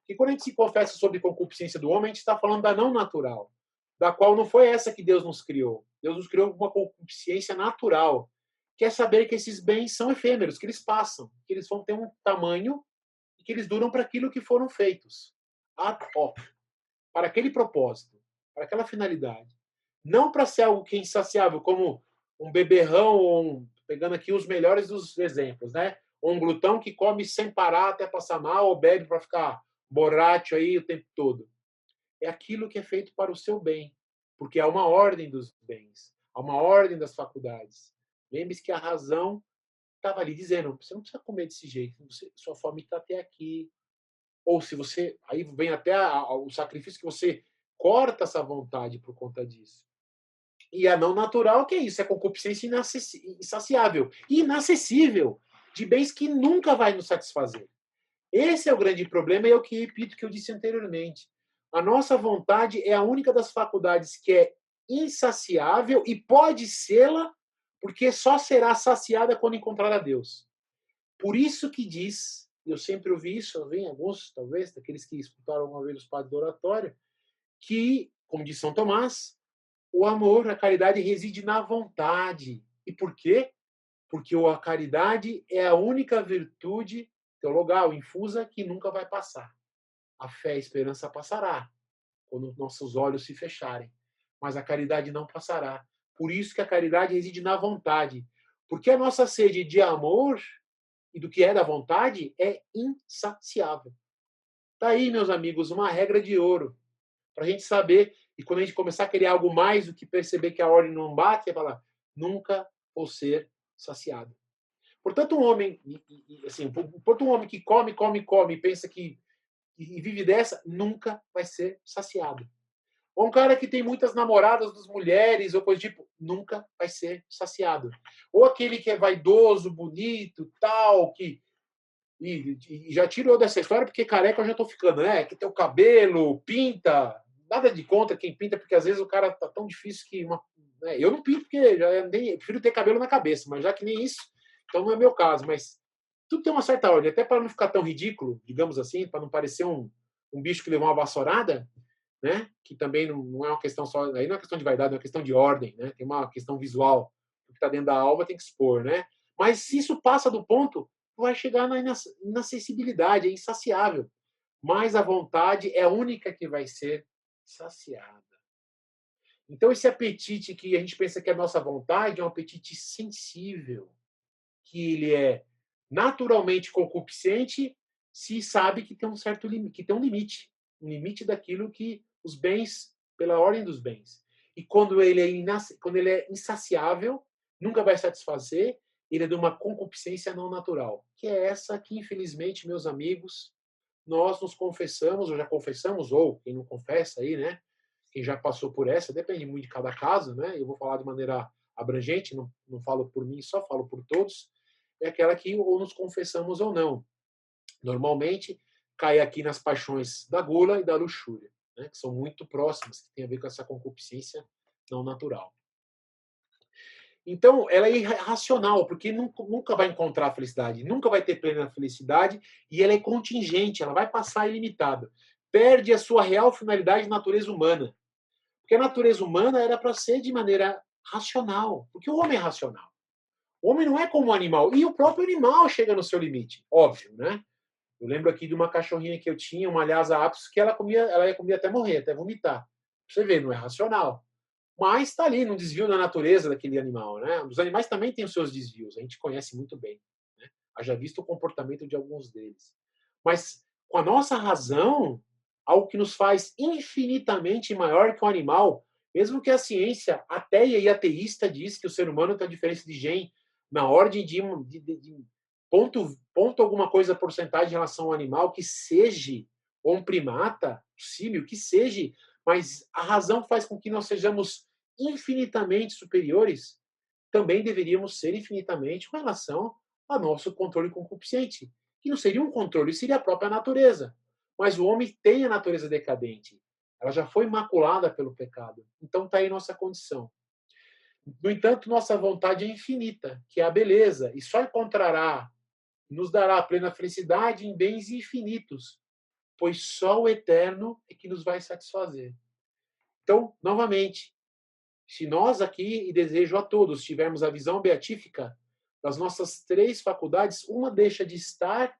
E quando a gente se confessa sobre concupiscência do homem, a gente está falando da não natural, da qual não foi essa que Deus nos criou. Deus nos criou com uma concupiscência natural, que é saber que esses bens são efêmeros, que eles passam, que eles vão ter um tamanho e que eles duram para aquilo que foram feitos. Ad hoc, para aquele propósito, para aquela finalidade. Não para ser algo que é insaciável, como um beberrão, ou pegando aqui os melhores dos exemplos, né? Ou um glutão que come sem parar até passar mal, ou bebe para ficar borracho aí o tempo todo. É aquilo que é feito para o seu bem, porque há uma ordem dos bens, há uma ordem das faculdades. Lembre-se que a razão estava ali dizendo, você não precisa comer desse jeito, sua fome está até aqui. Ou se você, aí vem até o sacrifício que você corta essa vontade por conta disso. E a não natural, que é isso? É concupiscência insaciável, inacessível, de bens que nunca vai nos satisfazer. Esse é o grande problema e é o que repito que eu disse anteriormente. A nossa vontade é a única das faculdades que é insaciável e pode sê-la porque só será saciada quando encontrar a Deus. Por isso que diz, eu sempre ouvi isso, eu vi em alguns, talvez, daqueles que escutaram alguma vez os padres do oratório, que, como diz São Tomás, o amor, a caridade reside na vontade. E por quê? Porque a caridade é a única virtude teologal, infusa, que nunca vai passar. A fé e a esperança passará, quando nossos olhos se fecharem. Mas a caridade não passará. Por isso que a caridade reside na vontade. Porque a nossa sede de amor e do que é da vontade é insaciável. Está aí, meus amigos, uma regra de ouro. Para a gente saber, e quando a gente começar a querer algo mais do que perceber que a ordem não bate, é falar, nunca vou ser saciado. Portanto, um homem, assim, portanto, um homem que come, come, come e pensa que e vive dessa, nunca vai ser saciado. Ou um cara que tem muitas namoradas das mulheres, ou coisa tipo, nunca vai ser saciado. Ou aquele que é vaidoso, bonito, tal, que. E já tirou dessa história porque careca eu já estou ficando, né? Que tem o cabelo, pinta. Nada de contra quem pinta, porque às vezes o cara tá tão difícil que. Né? Eu não pinto porque já nem, prefiro ter cabelo na cabeça, mas já que nem isso, então não é meu caso. Mas tudo tem uma certa ordem, até para não ficar tão ridículo, digamos assim, para não parecer um bicho que levou uma vassourada, né? Que também não é uma questão só, aí não é uma questão de vaidade, é uma questão de ordem, né? Tem uma questão visual, o que está dentro da alma tem que expor, né? Mas se isso passa do ponto, vai chegar na inacessibilidade, é insaciável. Mas a vontade é a única que vai ser saciada. Então esse apetite que a gente pensa que é a nossa vontade é um apetite sensível, que ele é naturalmente concupiscente se sabe que tem um certo limite, que tem um limite daquilo que os bens, pela ordem dos bens. E quando ele é insaciável, nunca vai satisfazer, ele é de uma concupiscência não natural, que é essa que, infelizmente, meus amigos, nós nos confessamos, ou já confessamos, ou quem não confessa aí, né? Quem já passou por essa, depende muito de cada caso, né? Eu vou falar de maneira abrangente, não falo por mim, só falo por todos, é aquela que ou nos confessamos ou não. Normalmente, cai aqui nas paixões da gula e da luxúria, né? Que são muito próximas, que tem a ver com essa concupiscência não natural. Então, ela é irracional, porque nunca vai encontrar a felicidade, nunca vai ter plena felicidade, e ela é contingente, ela vai passar ilimitada. Perde a sua real finalidade de natureza humana. Porque a natureza humana era para ser de maneira racional, porque o homem é racional. O homem não é como um animal, e o próprio animal chega no seu limite, óbvio, né? Eu lembro aqui de uma cachorrinha que eu tinha, uma Lhasa Apsos, que ela ia comer até morrer, até vomitar. Você vê, não é racional. Mas está ali, num desvio da natureza daquele animal, né? Os animais também têm os seus desvios, a gente conhece muito bem, né? Haja visto o comportamento de alguns deles. Mas com a nossa razão, algo que nos faz infinitamente maior que um animal, mesmo que a ciência ateia e ateísta diz que o ser humano tem a diferença de gene na ordem de ponto alguma coisa porcentagem em relação ao animal, que seja, ou um primata, símio, que seja, mas a razão faz com que nós sejamos infinitamente superiores, também deveríamos ser infinitamente com relação ao nosso controle concupiscente, que não seria um controle, seria a própria natureza. Mas o homem tem a natureza decadente. Ela já foi maculada pelo pecado. Então está aí nossa condição. No entanto, nossa vontade é infinita, que é a beleza, e só encontrará, nos dará plena felicidade em bens infinitos, pois só o eterno é que nos vai satisfazer. Então, novamente, se nós aqui, e desejo a todos, tivermos a visão beatífica das nossas três faculdades, uma deixa de estar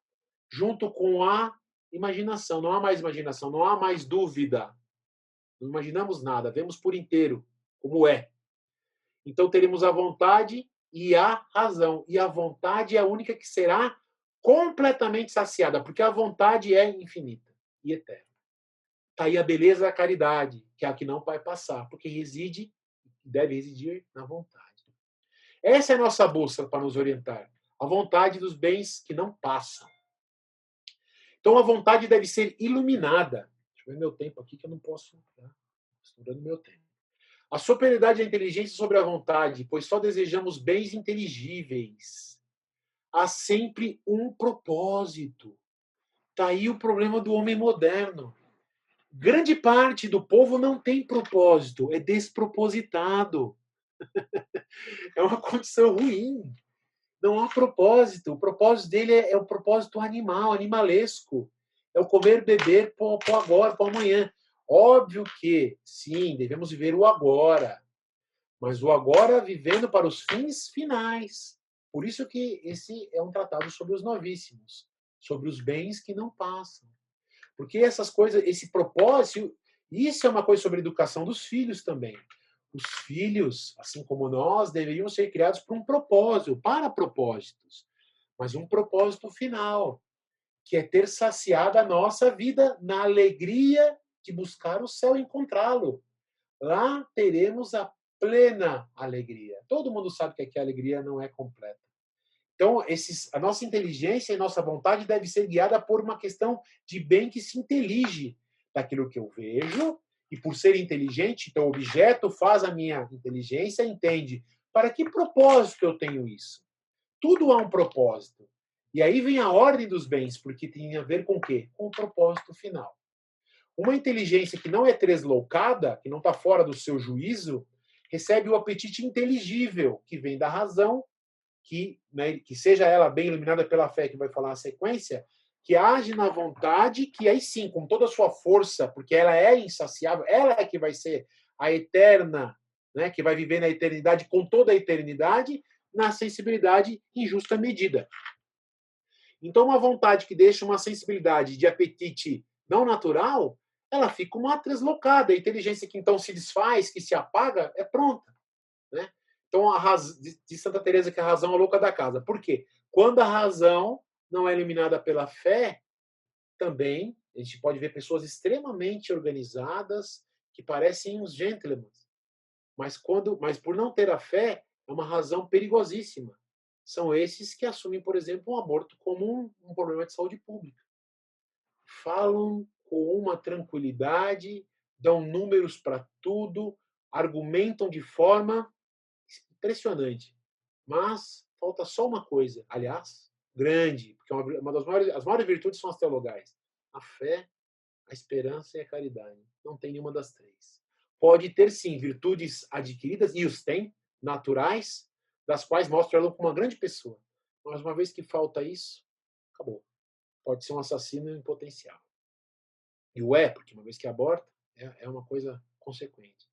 junto com a imaginação. Não há mais imaginação, não há mais dúvida. Não imaginamos nada, vemos por inteiro como é. Então teremos a vontade e a razão. E a vontade é a única que será completamente saciada, porque a vontade é infinita e eterna. Está aí a beleza da caridade, que é a que não vai passar, porque deve residir na vontade. Essa é a nossa bússola para nos orientar. A vontade dos bens que não passam. Então a vontade deve ser iluminada. Deixa eu ver meu tempo aqui, que eu não posso. Tá? Estourando meu tempo. A superioridade da inteligência sobre a vontade, pois só desejamos bens inteligíveis. Há sempre um propósito. Está aí o problema do homem moderno. Grande parte do povo não tem propósito, é despropositado. É uma condição ruim. Não há propósito. O propósito dele é o propósito animal, animalesco. É o comer, beber, pôr agora, pôr amanhã. Óbvio que, sim, devemos viver o agora. Mas o agora vivendo para os fins finais. Por isso que esse é um tratado sobre os novíssimos, sobre os bens que não passam. Porque essas coisas, esse propósito, isso é uma coisa sobre a educação dos filhos também. Os filhos, assim como nós, deveriam ser criados por um propósito, para propósitos, mas um propósito final, que é ter saciado a nossa vida na alegria de buscar o céu e encontrá-lo. Lá teremos a plena alegria. Todo mundo sabe que aqui a alegria não é completa. Então, a nossa inteligência e nossa vontade deve ser guiada por uma questão de bem que se intelige daquilo que eu vejo, e por ser inteligente, então o objeto faz a minha inteligência, entende para que propósito eu tenho isso. Tudo há um propósito. E aí vem a ordem dos bens, porque tem a ver com o quê? Com o propósito final. Uma inteligência que não é tresloucada, que não está fora do seu juízo, recebe o apetite inteligível, que vem da razão, que seja ela bem iluminada pela fé, que vai falar a sequência, que age na vontade, que aí sim, com toda a sua força, porque ela é insaciável, ela é que vai ser a eterna, né, que vai viver na eternidade com toda a eternidade, na sensibilidade em justa medida. Então, uma vontade que deixa uma sensibilidade de apetite não natural, ela fica uma deslocada. A inteligência que então se desfaz, que se apaga, é pronta. Né? Então, de Santa Teresa que a razão é a louca da casa. Por quê? Quando a razão não é eliminada pela fé, também a gente pode ver pessoas extremamente organizadas que parecem uns gentlemen, mas por não ter a fé, é uma razão perigosíssima. São esses que assumem, por exemplo, um aborto como um problema de saúde pública. Falam com uma tranquilidade, dão números para tudo, argumentam de forma impressionante. Mas falta só uma coisa, aliás, grande, porque uma das as maiores virtudes são as teologais: a fé, a esperança e a caridade. Não tem nenhuma das três. Pode ter, sim, virtudes adquiridas, e os tem, naturais, das quais mostram ela como uma grande pessoa. Mas uma vez que falta isso, acabou. Pode ser um assassino em potencial. E o é, porque uma vez que aborta, é uma coisa consequente.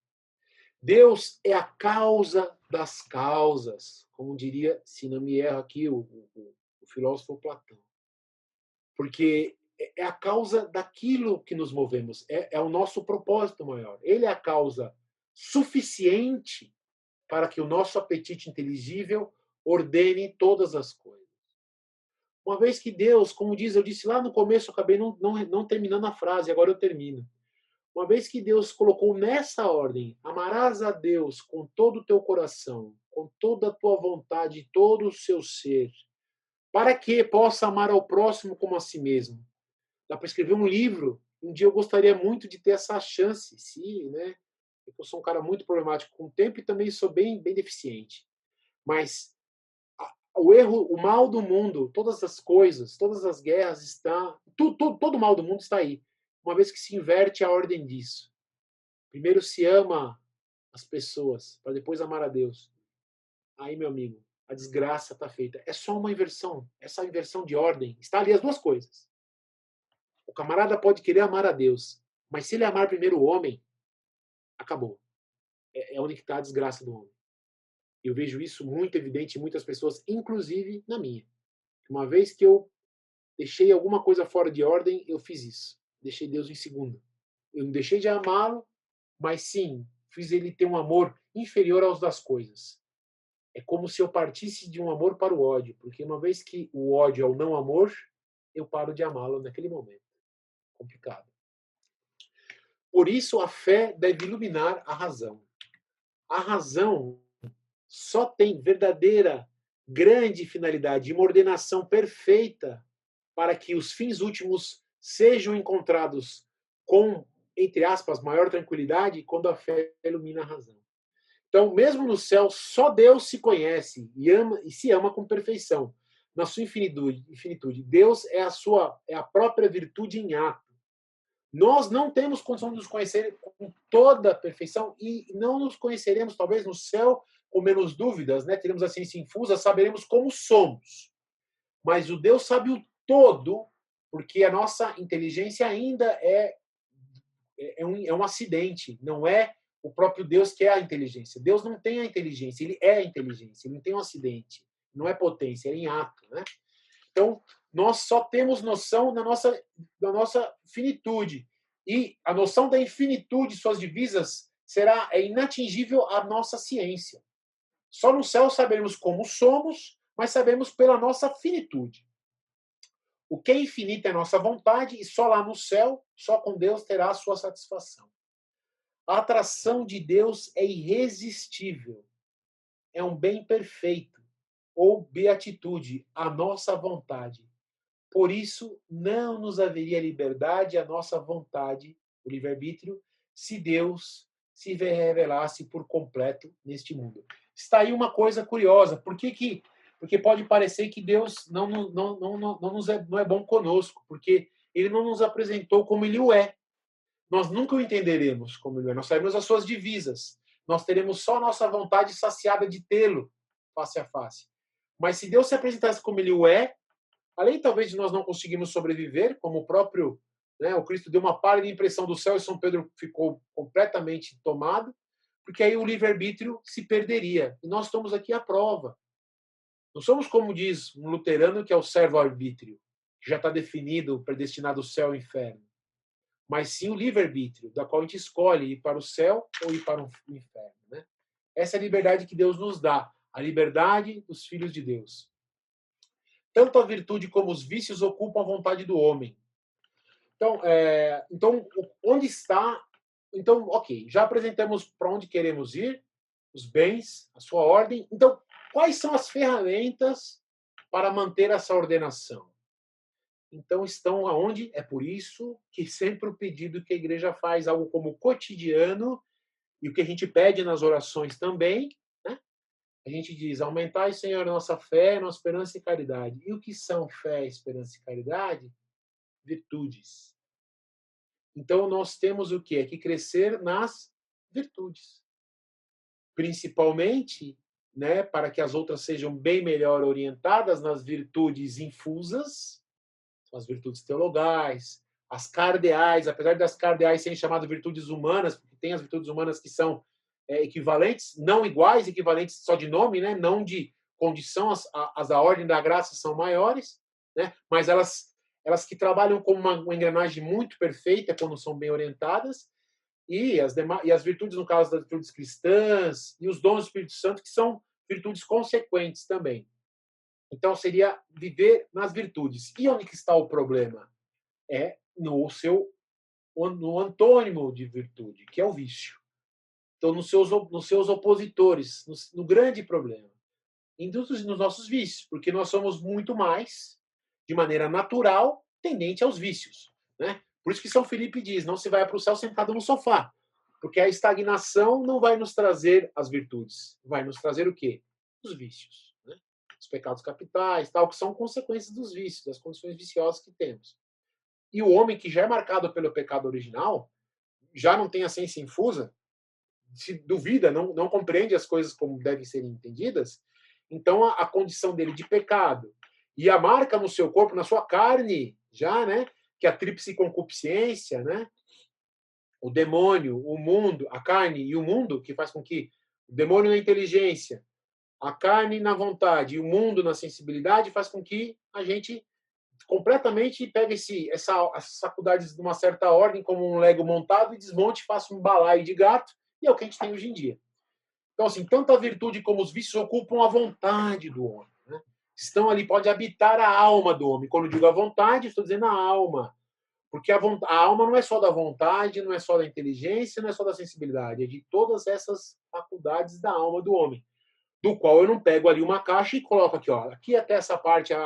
Deus é a causa das causas, como diria, se não me erro aqui, o filósofo Platão. Porque é a causa daquilo que nos movemos, é o nosso propósito maior. Ele é a causa suficiente para que o nosso apetite inteligível ordene todas as coisas. Uma vez que Deus, como diz, eu disse lá no começo, eu acabei não terminando a frase, agora eu termino. Uma vez que Deus colocou nessa ordem, amarás a Deus com todo o teu coração, com toda a tua vontade, todo o seu ser, para que possa amar ao próximo como a si mesmo. Dá para escrever um livro. Um dia eu gostaria muito de ter essa chance, se, né? Eu sou um cara muito problemático com o tempo e também sou bem deficiente. Mas o erro, o mal do mundo, todas as coisas, todas as guerras está, todo o mal do mundo está aí. Uma vez que se inverte a ordem disso. Primeiro se ama as pessoas, para depois amar a Deus. Aí, meu amigo, a desgraça está feita. É só uma inversão. Essa inversão de ordem está ali as duas coisas. O camarada pode querer amar a Deus, mas se ele amar primeiro o homem, acabou. É onde está a desgraça do homem. Eu vejo isso muito evidente em muitas pessoas, inclusive na minha. Uma vez que eu deixei alguma coisa fora de ordem, eu fiz isso. Deixei Deus em segundo. Eu não deixei de amá-lo, mas sim, fiz ele ter um amor inferior aos das coisas. É como se eu partisse de um amor para o ódio, porque uma vez que o ódio é o não amor, eu paro de amá-lo naquele momento. Complicado. Por isso a fé deve iluminar a razão. A razão só tem verdadeira, grande finalidade, uma ordenação perfeita para que os fins últimos sejam encontrados com, entre aspas, maior tranquilidade quando a fé ilumina a razão. Então, mesmo no céu, só Deus se conhece e ama e se ama com perfeição, na sua infinitude. Deus é a própria virtude em ato. Nós não temos condição de nos conhecer com toda a perfeição e não nos conheceremos, talvez, no céu com menos dúvidas, né? Teremos a ciência infusa, saberemos como somos. Mas o Deus sabe o todo, porque a nossa inteligência ainda é um acidente, não é o próprio Deus que é a inteligência. Deus não tem a inteligência, ele é a inteligência, ele não tem um acidente, não é potência, é em ato. Né? Então, nós só temos noção da nossa finitude. E a noção da infinitude, suas divisas, é inatingível à nossa ciência. Só no céu saberemos como somos, mas sabemos pela nossa finitude. O que é infinito é a nossa vontade, e só lá no céu, só com Deus terá a sua satisfação. A atração de Deus é irresistível. É um bem perfeito, ou beatitude, a nossa vontade. Por isso, não nos haveria liberdade à nossa vontade, o livre-arbítrio, se Deus se revelasse por completo neste mundo. Está aí uma coisa curiosa. Porque pode parecer que Deus não é bom conosco, porque ele não nos apresentou como ele o é. Nós nunca o entenderemos como ele é. Nós sabemos as suas divisas. Nós teremos só a nossa vontade saciada de tê-lo face a face. Mas se Deus se apresentasse como ele o é, além talvez de nós não conseguirmos sobreviver, como o próprio, né, o Cristo deu uma pálida impressão do céu e São Pedro ficou completamente tomado, porque aí o livre-arbítrio se perderia. E nós estamos aqui à prova. Não somos como diz um luterano, que é o servo-arbítrio, que já está definido, predestinado o céu e o inferno. Mas sim o livre-arbítrio, da qual a gente escolhe ir para o céu ou ir para o inferno. Né? Essa é a liberdade que Deus nos dá, a liberdade dos filhos de Deus. Tanto a virtude como os vícios ocupam a vontade do homem. Então, onde está? Então, ok, já apresentamos para onde queremos ir, os bens, a sua ordem. Então, quais são as ferramentas para manter essa ordenação? Então, estão aonde? É por isso que sempre o pedido que a igreja faz, algo como cotidiano, e o que a gente pede nas orações também, né? A gente diz, aumentai, Senhor, nossa fé, nossa esperança e caridade. E o que são fé, esperança e caridade? Virtudes. Então, nós temos o quê? Que crescer nas virtudes. Principalmente né, para que as outras sejam bem melhor orientadas nas virtudes infusas, as virtudes teologais, as cardeais, apesar das cardeais serem chamadas virtudes humanas, porque tem as virtudes humanas que são equivalentes, não iguais, equivalentes só de nome, né, não de condição, as da ordem da graça são maiores, né, mas elas que trabalham como uma engrenagem muito perfeita quando são bem orientadas, e as virtudes, no caso das virtudes cristãs, e os dons do Espírito Santo, que são virtudes consequentes também. Então, seria viver nas virtudes. E onde que está o problema? É no antônimo de virtude, que é o vício. Então, nos seus opositores, no grande problema. Nos nossos vícios, porque nós somos muito mais, de maneira natural, tendente aos vícios. Né? Por isso que São Filipe diz, não se vai para o céu sentado no sofá, porque a estagnação não vai nos trazer as virtudes, vai nos trazer o quê? Os vícios. Né? Os pecados capitais, tal, que são consequências dos vícios, das condições viciosas que temos. E o homem que já é marcado pelo pecado original, já não tem a ciência infusa, se duvida, não compreende as coisas como devem ser entendidas, então a condição dele de pecado e a marca no seu corpo, na sua carne, já, né, que é a tríplice concupiscência, né, o demônio, o mundo, a carne e o mundo, que faz com que o demônio na inteligência, a carne na vontade e o mundo na sensibilidade faz com que a gente completamente pegue essas faculdades de uma certa ordem, como um Lego montado, e desmonte, faça um balaio de gato, e é o que a gente tem hoje em dia. Então, assim, tanto a virtude como os vícios ocupam a vontade do homem. Né? Estão ali, pode habitar a alma do homem. Quando eu digo a vontade, estou dizendo a alma. Porque a alma não é só da vontade, não é só da inteligência, não é só da sensibilidade, é de todas essas faculdades da alma do homem. Do qual eu não pego ali uma caixa e coloco aqui, ó, aqui até essa parte é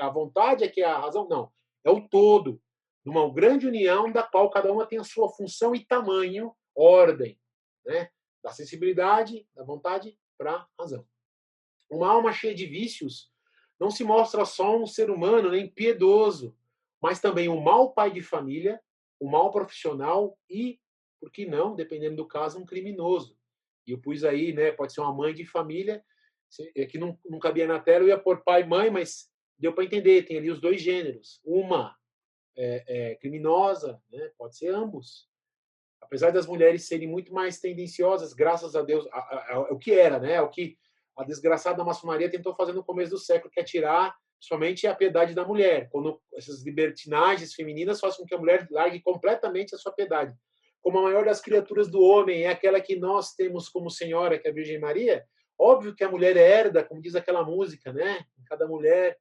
a vontade, aqui é a razão. Não, é o todo. Numa grande união da qual cada uma tem a sua função e tamanho, ordem, né? Da sensibilidade, da vontade para a razão. Uma alma cheia de vícios não se mostra só um ser humano nem piedoso, mas também um mau pai de família, um mau profissional e, por que não, dependendo do caso, um criminoso. E eu pus aí, né, pode ser uma mãe de família, que não cabia na tela, eu ia pôr pai e mãe, mas deu para entender, tem ali os dois gêneros. Uma criminosa, né, pode ser ambos. Apesar das mulheres serem muito mais tendenciosas, graças a Deus, o que era, né, o que a desgraçada maçonaria tentou fazer no começo do século, que é tirar somente a piedade da mulher, quando essas libertinagens femininas fazem com que a mulher largue completamente a sua piedade. Como a maior das criaturas do homem é aquela que nós temos como senhora, que é a Virgem Maria, óbvio que a mulher herda, como diz aquela música, né? Cada mulher,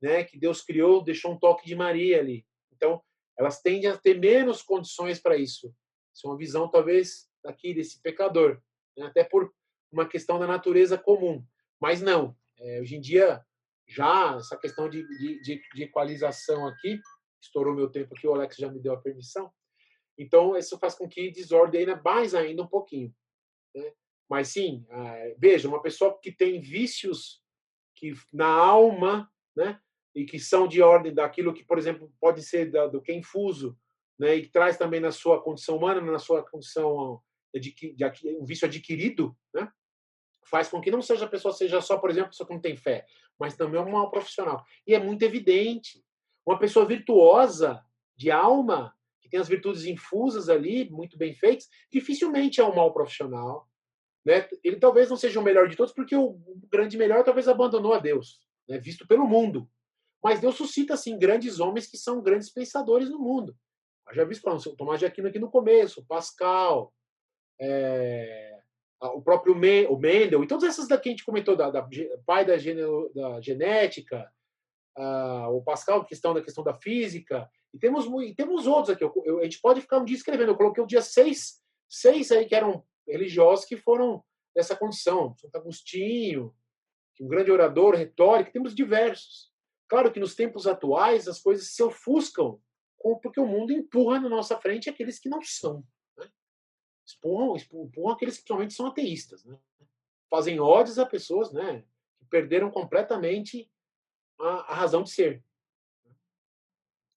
né, que Deus criou, deixou um toque de Maria ali. Então, elas tendem a ter menos condições para isso. Isso é uma visão, talvez, daqui desse pecador, né? Até por uma questão da natureza comum. Mas não. Hoje em dia, já essa questão de equalização aqui, estourou meu tempo aqui, o Alex já me deu a permissão. Então, isso faz com que desordene mais ainda um pouquinho. Né? Mas sim, veja, uma pessoa que tem vícios que na alma, né, e que são de ordem daquilo que, por exemplo, pode ser do que é infuso, né, e que traz também na sua condição humana, na sua condição de um vício adquirido, né, faz com que não seja a pessoa seja só, por exemplo, a pessoa que não tem fé, mas também um mau profissional. E é muito evidente. Uma pessoa virtuosa de alma, que tem as virtudes infusas ali, muito bem feitas, dificilmente é um mau profissional. Né? Ele talvez não seja o melhor de todos, porque o grande melhor talvez abandonou a Deus, né? Visto pelo mundo. Mas Deus suscita, assim, grandes homens que são grandes pensadores no mundo. Eu já vi isso o Tomás de Aquino aqui no começo, Pascal, o próprio o Mendel, e todas essas daqui a gente comentou, pai da genética, o Pascal, questão da física, e temos outros aqui. A gente pode ficar um dia escrevendo. Eu coloquei o dia seis aí que eram religiosos que foram dessa condição. Santo Agostinho, um grande orador, retórico, temos diversos. Claro que nos tempos atuais as coisas se ofuscam porque o mundo empurra na nossa frente aqueles que não são. Né? Empurram aqueles que principalmente são ateístas. Né? Fazem ódios a pessoas, né, que perderam completamente a razão de ser.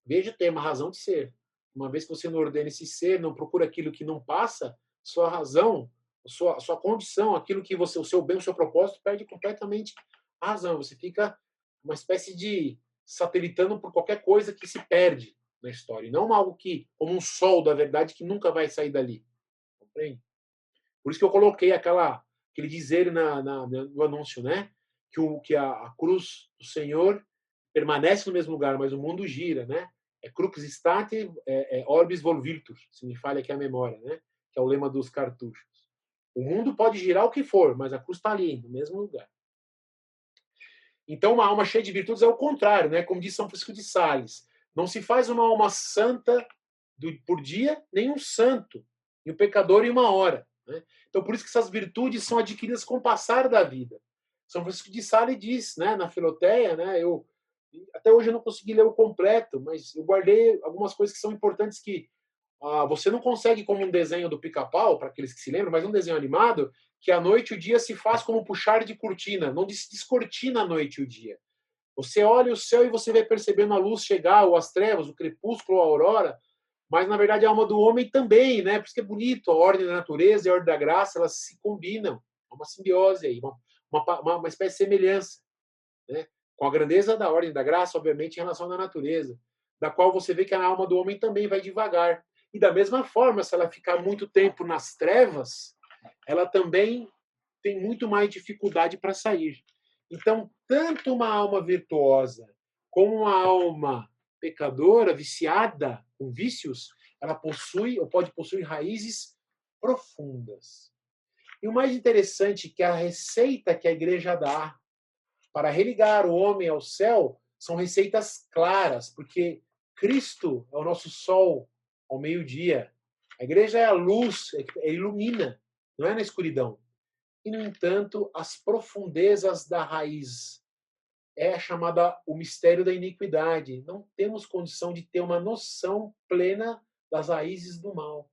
Veja o tema, razão de ser. Uma vez que você não ordena esse ser, não procura aquilo que não passa, sua razão a sua condição, aquilo que você, o seu bem, o seu propósito, perde completamente a razão. Você fica uma espécie de satelitando por qualquer coisa que se perde na história, e não algo que, como um sol da verdade, que nunca vai sair dali. Compreende? Por isso que eu coloquei aquele dizer no anúncio, né? Que a cruz do Senhor permanece no mesmo lugar, mas o mundo gira, né? É crux state, orbis volvirtur, se me falha aqui a memória, né? Que é o lema dos cartuchos. O mundo pode girar o que for, mas a cruz está ali, no mesmo lugar. Então, uma alma cheia de virtudes é o contrário, né? Como diz São Francisco de Sales. Não se faz uma alma santa por dia, nem um santo, e o pecador em uma hora. Né? Então, por isso que essas virtudes são adquiridas com o passar da vida. São Francisco de Sales diz, né, na Filoteia, né, até hoje eu não consegui ler o completo, mas eu guardei algumas coisas que são importantes que você não consegue, como um desenho do Pica-Pau, para aqueles que se lembram, mas um desenho animado, que a noite e o dia se faz como puxar de cortina, não descortina a noite e o dia. Você olha o céu e você vai percebendo a luz chegar, ou as trevas, o crepúsculo, a aurora, mas na verdade a alma do homem também, né? Por isso que é bonito, a ordem da natureza e a ordem da graça, elas se combinam, é uma simbiose aí, uma espécie de semelhança, né? Com a grandeza da ordem da graça, obviamente, em relação à natureza, da qual você vê que a alma do homem também vai devagar. E da mesma forma, se ela ficar muito tempo nas trevas, ela também tem muito mais dificuldade para sair. Então, tanto uma alma virtuosa como uma alma pecadora, viciada, com vícios, ela possui ou pode possuir raízes profundas. E o mais interessante é que a receita que a igreja dá para religar o homem ao céu são receitas claras, porque Cristo é o nosso sol ao meio-dia. A igreja é a luz, ilumina, não é na escuridão. E, no entanto, as profundezas da raiz é chamada o mistério da iniquidade. Não temos condição de ter uma noção plena das raízes do mal.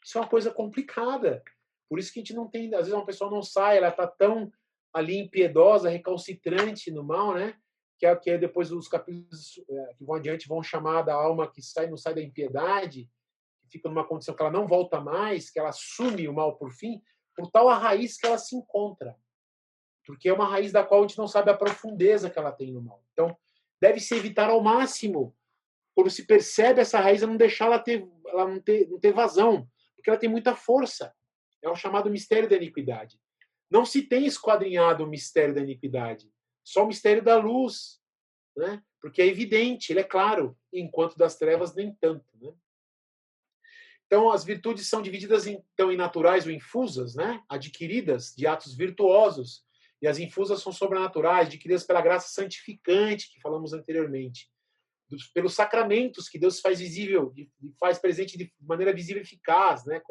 Isso é uma coisa complicada. Por isso que a gente não tem, às vezes uma pessoa não sai, ela está tão ali impiedosa, recalcitrante no mal, né? Que é depois os capítulos que vão adiante vão chamar da alma que sai, não sai da impiedade, que fica numa condição que ela não volta mais, que ela assume o mal por fim, por tal a raiz que ela se encontra. Porque é uma raiz da qual a gente não sabe a profundeza que ela tem no mal. Então, deve-se evitar ao máximo, quando se percebe essa raiz, não deixar ela não ter vazão, porque ela tem muita força. É o chamado mistério da iniquidade. Não se tem esquadrinhado o mistério da iniquidade, só o mistério da luz, né? Porque é evidente, ele é claro, enquanto das trevas nem tanto. Né? Então, as virtudes são divididas em naturais ou infusas, né? Adquiridas de atos virtuosos, e as infusas são sobrenaturais, adquiridas pela graça santificante, que falamos anteriormente, pelos sacramentos que Deus faz visível, faz presente de maneira visível e eficaz, né?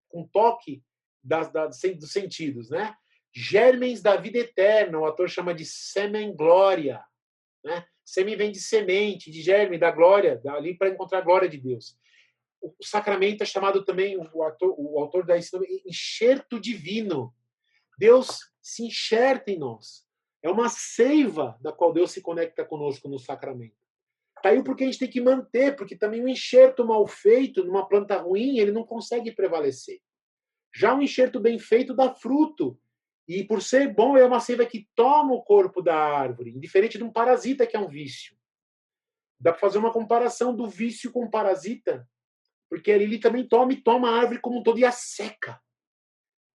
Com toque dos sentidos, né? Germens da vida eterna, o autor chama de semen glória, né? Semen vem de semente, de germe da glória, ali para encontrar a glória de Deus. O sacramento é chamado também, o autor dá esse nome, enxerto divino. Deus se enxerta em nós. É uma seiva da qual Deus se conecta conosco no sacramento. Tá aí porque a gente tem que manter, porque também o enxerto mal feito numa planta ruim, ele não consegue prevalecer. Já um enxerto bem feito dá fruto. E por ser bom, é uma seiva que toma o corpo da árvore, diferente de um parasita que é um vício. Dá para fazer uma comparação do vício com o parasita, porque ele também toma a árvore como um todo e a seca.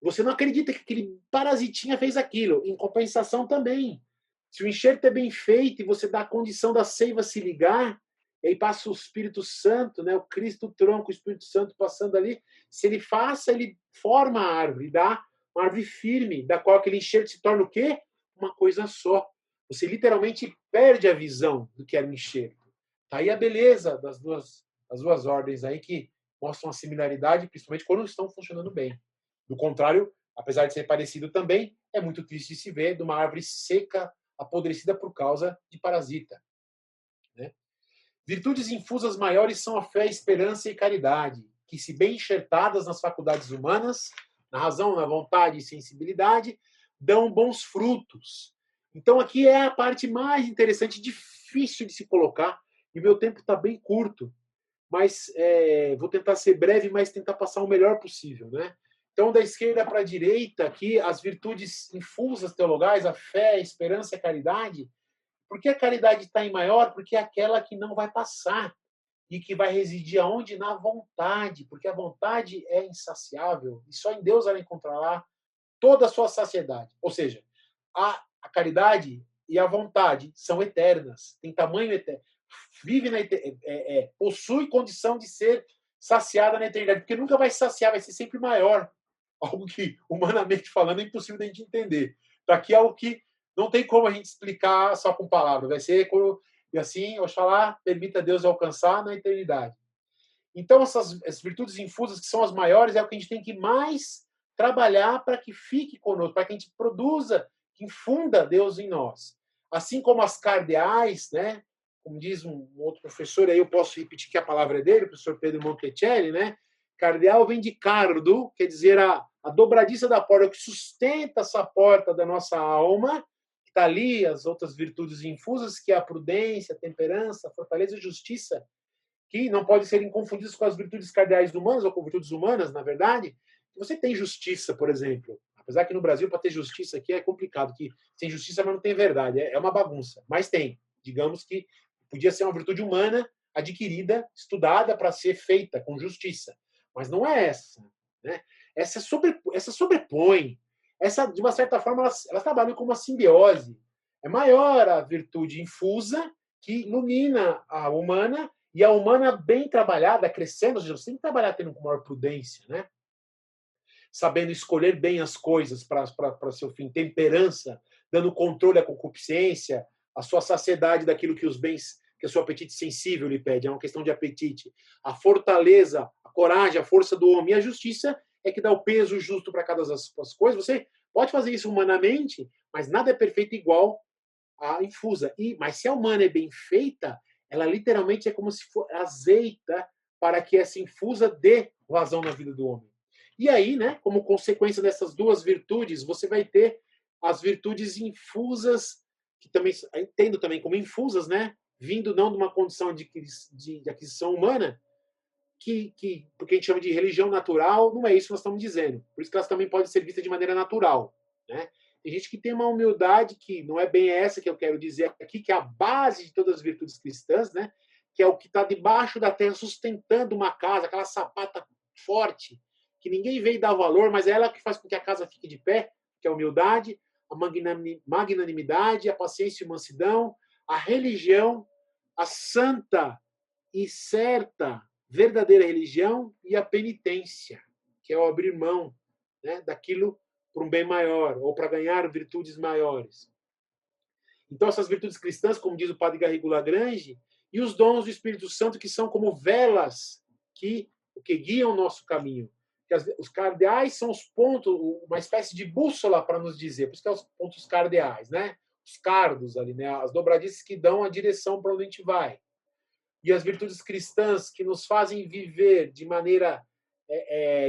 Você não acredita que aquele parasitinha fez aquilo. Em compensação também. Se o enxerto é bem feito e você dá a condição da seiva se ligar, e aí passa o Espírito Santo, né, o Cristo, o tronco, o Espírito Santo passando ali, se ele ele forma a árvore, dá uma árvore firme, da qual aquele enxerto se torna o quê? Uma coisa só. Você literalmente perde a visão do que era o enxerto. Tá aí a beleza das duas ordens aí que mostram a similaridade, principalmente quando estão funcionando bem. Do contrário, apesar de ser parecido também, é muito triste de se ver de uma árvore seca, apodrecida por causa de parasita. Né? Virtudes infusas maiores são a fé, a esperança e a caridade, que, se bem enxertadas nas faculdades humanas, na razão, na vontade e sensibilidade, dão bons frutos. Então, aqui é a parte mais interessante, difícil de se colocar, e o meu tempo está bem curto, mas vou tentar ser breve, mas tentar passar o melhor possível. Né? Então, da esquerda para a direita, aqui, as virtudes infusas teologais, a fé, a esperança e a caridade. Por que a caridade está em maior? Porque é aquela que não vai passar e que vai residir aonde? Na vontade, porque a vontade é insaciável e só em Deus ela encontrará toda a sua saciedade. Ou seja, a caridade e a vontade são eternas, tem tamanho eterno, vive na possui condição de ser saciada na eternidade, porque nunca vai saciar, vai ser sempre maior. Algo que, humanamente falando, é impossível da gente entender. Daqui é algo que não tem como a gente explicar só com palavras. Vai ser, e assim, Oxalá permita Deus alcançar na eternidade. Então, essas virtudes infusas, que são as maiores, é o que a gente tem que mais trabalhar para que fique conosco, para que a gente produza, que infunda Deus em nós. Assim como as cardeais, né? Como diz um outro professor, aí eu posso repetir que a palavra é dele, o professor Pedro Monticelli, né? Cardeal vem de cardo, quer dizer, a dobradiça da porta, o que sustenta essa porta da nossa alma, que está ali, as outras virtudes infusas, que é a prudência, a temperança, a fortaleza e a justiça, que não podem ser inconfundidas com as virtudes cardeais humanas, ou com virtudes humanas, na verdade. Você tem justiça, por exemplo. Apesar que no Brasil, para ter justiça aqui é complicado, que sem justiça mas não tem verdade. É uma bagunça. Mas tem. Digamos que podia ser uma virtude humana adquirida, estudada para ser feita com justiça. Mas não é essa. Né? Essa sobrepõe. Essa, de uma certa forma, elas trabalham como uma simbiose. É maior a virtude infusa, que ilumina a humana, e a humana bem trabalhada, crescendo, ou seja, você tem que trabalhar tendo com maior prudência, né? Sabendo escolher bem as coisas para seu fim, temperança, dando controle à concupiscência, a sua saciedade daquilo que os bens, que o seu apetite sensível lhe pede, é uma questão de apetite. A fortaleza, a coragem, a força do homem e a justiça é que dá o peso justo para cada das coisas. Você pode fazer isso humanamente, mas nada é perfeito igual à infusa. Mas se a humana é bem feita, ela literalmente é como se for azeita para que essa infusa dê vazão na vida do homem. E aí, né, como consequência dessas duas virtudes, você vai ter as virtudes infusas, que também entendo também como infusas, né, vindo não de uma condição de aquisição humana, porque a gente chama de religião natural, não é isso que nós estamos dizendo. Por isso que elas também podem ser vistas de maneira natural, né? Tem gente que tem uma humildade que não é bem essa que eu quero dizer aqui, que é a base de todas as virtudes cristãs, né? Que é o que está debaixo da terra sustentando uma casa, aquela sapata forte, que ninguém veio dar valor, mas é ela que faz com que a casa fique de pé, que é a humildade, a magnanimidade, a paciência e mansidão, a religião, a santa e certa verdadeira religião e a penitência, que é o abrir mão, né, daquilo para um bem maior ou para ganhar virtudes maiores. Então, essas virtudes cristãs, como diz o padre Garrigou Lagrange, e os dons do Espírito Santo, que são como velas que guiam o nosso caminho. Os cardeais são os pontos, uma espécie de bússola para nos dizer, por isso que é os pontos cardeais, né? Os cardos ali, né? As dobradiças que dão a direção para onde a gente vai. E as virtudes cristãs que nos fazem viver de maneira,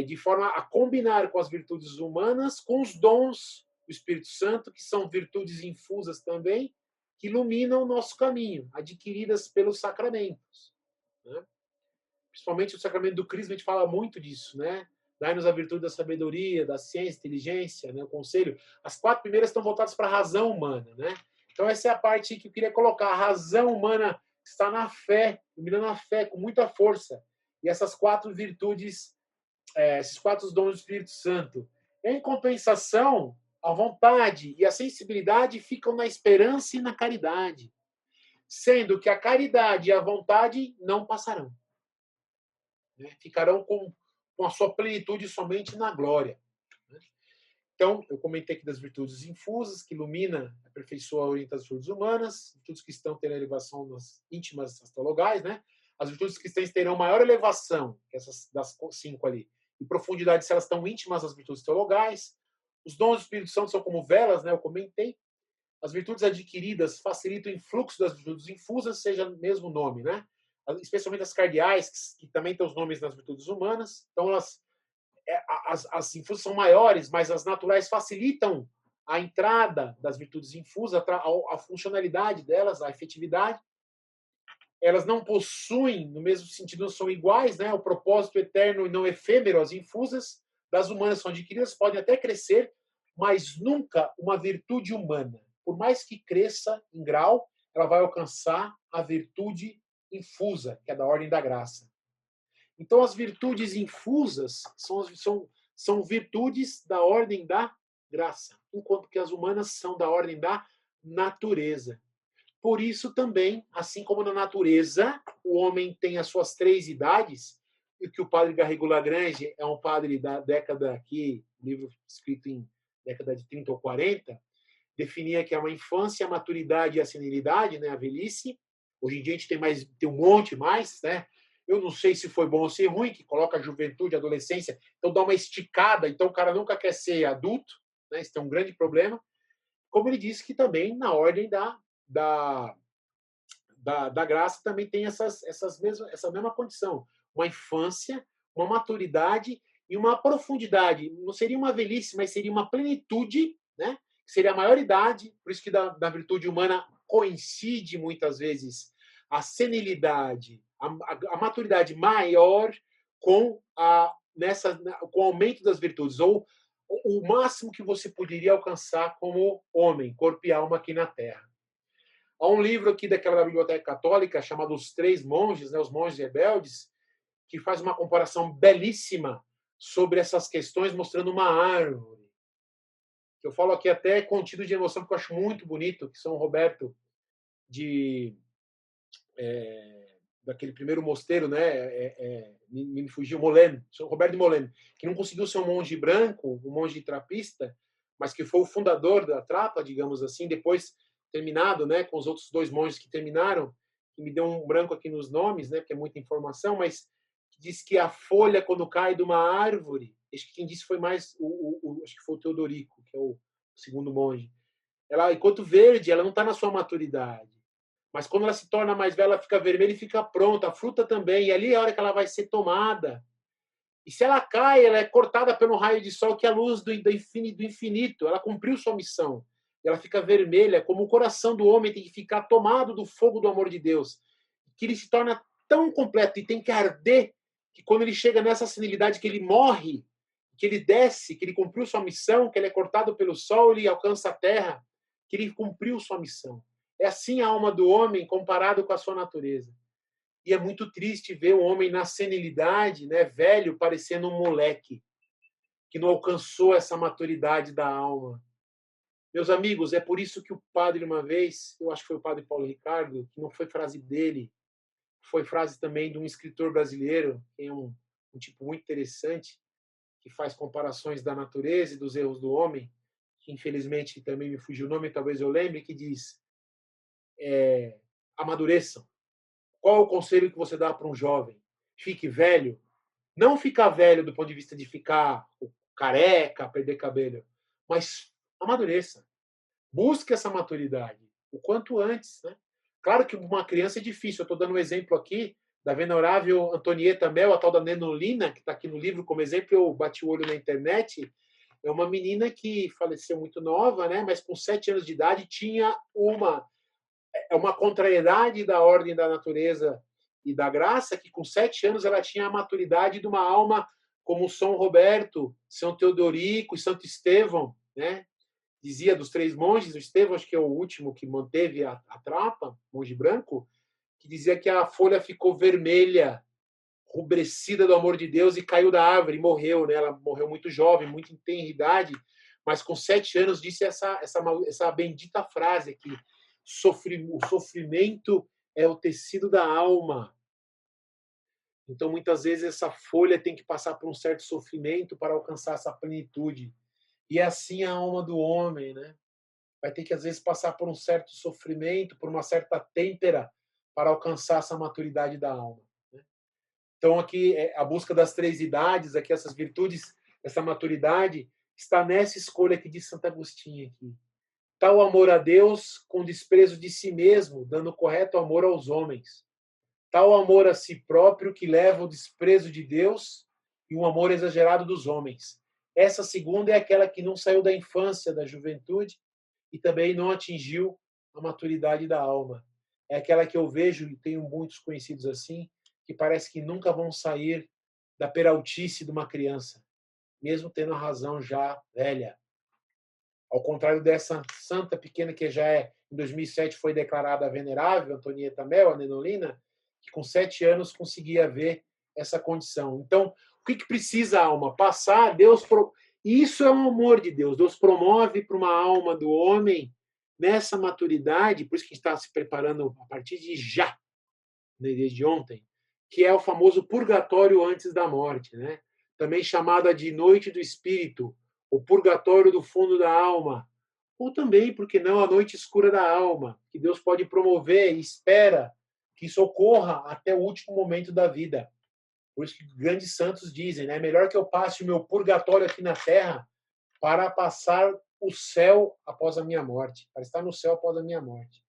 de forma a combinar com as virtudes humanas, com os dons do Espírito Santo, que são virtudes infusas também, que iluminam o nosso caminho, adquiridas pelos sacramentos. Né? Principalmente o sacramento do Crisma, a gente fala muito disso, né? Dai-nos a virtude da sabedoria, da ciência, inteligência, né? O conselho. As 4 primeiras estão voltadas para a razão humana, né? Então, essa é a parte que eu queria colocar. A razão humana está na fé, iluminando a fé com muita força. E essas 4 virtudes, esses 4 dons do Espírito Santo. Em compensação, a vontade e a sensibilidade ficam na esperança e na caridade. Sendo que a caridade e a vontade não passarão. Né? Ficarão com a sua plenitude somente na glória. Né? Então, eu comentei aqui das virtudes infusas, que ilumina, aperfeiçoa a orientação das virtudes humanas, virtudes cristãs terão elevação nas íntimas astrologais, né? As virtudes cristãs terão maior elevação, que essas das 5 ali, e profundidade se elas estão íntimas às virtudes teologais. Os dons do Espírito Santo são como velas, né? Eu comentei. As virtudes adquiridas facilitam o influxo das virtudes infusas, seja mesmo nome, né? Especialmente as cardeais, que também têm os nomes nas virtudes humanas. Então, as infusas são maiores, mas as naturais facilitam a entrada das virtudes infusas, a funcionalidade delas, a efetividade. Elas não possuem, no mesmo sentido, não são iguais, né? O propósito eterno e não efêmero, as infusas, das humanas são adquiridas, podem até crescer, mas nunca uma virtude humana. Por mais que cresça em grau, ela vai alcançar a virtude infusa, que é da ordem da graça. Então, as virtudes infusas são virtudes da ordem da graça, enquanto que as humanas são da ordem da natureza. Por isso também, assim como na natureza, o homem tem as suas três idades, e que o padre Garrigou Lagrange é um padre da década aqui, livro escrito em década de 30 ou 40, definia que é uma infância, a maturidade e a senilidade, né, a velhice. Hoje em dia a gente tem um monte mais, né? Eu não sei se foi bom ou se ruim, que coloca a juventude, a adolescência, então dá uma esticada, então o cara nunca quer ser adulto, né? Isso é um grande problema. Como ele disse que também na ordem da, da graça também tem essa mesma condição. Uma infância, uma maturidade e uma profundidade. Não seria uma velhice, mas seria uma plenitude, né? Seria a maioridade, por isso que da virtude humana coincide muitas vezes a senilidade, a maturidade maior com com o aumento das virtudes, ou o máximo que você poderia alcançar como homem, corpo e alma aqui na Terra. Há um livro aqui da Biblioteca Católica chamado Os Três Monges, né, Os Monges Rebeldes, que faz uma comparação belíssima sobre essas questões, mostrando uma árvore. Eu falo aqui até contido de emoção, porque eu acho muito bonito, que São Roberto daquele primeiro mosteiro, né? Me fugiu, Molène, São Roberto de Molène, que não conseguiu ser um monge branco, um monge trapista, mas que foi o fundador da trapa, digamos assim, depois terminado, né, com os outros dois monges que terminaram, que me deu um branco aqui nos nomes, né, porque é muita informação, mas que diz que a folha, quando cai de uma árvore, acho que quem disse foi mais acho que foi o Teodorico, que é o segundo monge, ela, enquanto verde, ela não está na sua maturidade. Mas quando ela se torna mais velha, ela fica vermelha e fica pronta. A fruta também. E ali é a hora que ela vai ser tomada. E se ela cai, ela é cortada pelo raio de sol, que é a luz do infinito. Ela cumpriu sua missão. E ela fica vermelha, como o coração do homem tem que ficar tomado do fogo do amor de Deus. Que ele se torna tão completo e tem que arder, que quando ele chega nessa senilidade, que ele morre, que ele desce, que ele cumpriu sua missão, que ele é cortado pelo sol, ele alcança a terra, que ele cumpriu sua missão. É assim a alma do homem comparado com a sua natureza. E é muito triste ver o homem na senilidade, né, velho, parecendo um moleque, que não alcançou essa maturidade da alma. Meus amigos, é por isso que o padre, uma vez, eu acho que foi o padre Paulo Ricardo, que não foi frase dele, foi frase também de um escritor brasileiro, que é um tipo muito interessante, que faz comparações da natureza e dos erros do homem, que infelizmente também me fugiu o nome, talvez eu lembre, que diz: amadureçam. Qual é o conselho que você dá para um jovem? Fique velho. Não ficar velho do ponto de vista de ficar careca, perder cabelo, mas amadureça. Busque essa maturidade o quanto antes, né? Claro que uma criança é difícil. Eu estou dando um exemplo aqui da venerável Antonieta Mel, a tal da Nenolina, que está aqui no livro como exemplo. Eu bati o olho na internet. É uma menina que faleceu muito nova, né? Mas com 7 anos de idade tinha uma contrariedade da ordem da natureza e da graça, que com 7 anos ela tinha a maturidade de uma alma como São Roberto, São Teodorico e Santo Estevão, né? Dizia dos 3 monges, o Estevão, acho que é o último que manteve a trapa, monge branco, que dizia que a folha ficou vermelha, rubrescida do amor de Deus e caiu da árvore e morreu, né? Ela morreu muito jovem, muito em tenridade, mas com 7 anos disse essa bendita frase aqui: o sofrimento é o tecido da alma. Então, muitas vezes, essa folha tem que passar por um certo sofrimento para alcançar essa plenitude. E é assim a alma do homem, né? Vai ter que, às vezes, passar por um certo sofrimento, por uma certa têmpera, para alcançar essa maturidade da alma. Né? Então, aqui, a busca das 3 idades, aqui, essas virtudes, essa maturidade, está nessa escolha aqui de Santo Agostinho. Aqui. Tal amor a Deus com desprezo de si mesmo, dando correto amor aos homens. Tal amor a si próprio que leva ao desprezo de Deus e um amor exagerado dos homens. Essa segunda é aquela que não saiu da infância, da juventude, e também não atingiu a maturidade da alma. É aquela que eu vejo, e tenho muitos conhecidos assim, que parece que nunca vão sair da peraltice de uma criança. mesmo tendo a razão já velha. Ao contrário dessa santa pequena que já em 2007 foi declarada venerável, Antonieta Mel, a Nenolina, que com 7 anos conseguia ver essa condição. Então, o que precisa a alma? Passar, Isso é um amor de Deus. Deus promove para uma alma do homem nessa maturidade, por isso que a gente está se preparando a partir de já, desde ontem, que é o famoso purgatório antes da morte, né? Também chamada de noite do espírito, o purgatório do fundo da alma, ou também, porque não, a noite escura da alma, que Deus pode promover e espera que isso ocorra até o último momento da vida. Por isso que grandes santos dizem, né? É melhor que eu passe o meu purgatório aqui na terra para passar o céu após a minha morte, para estar no céu após a minha morte.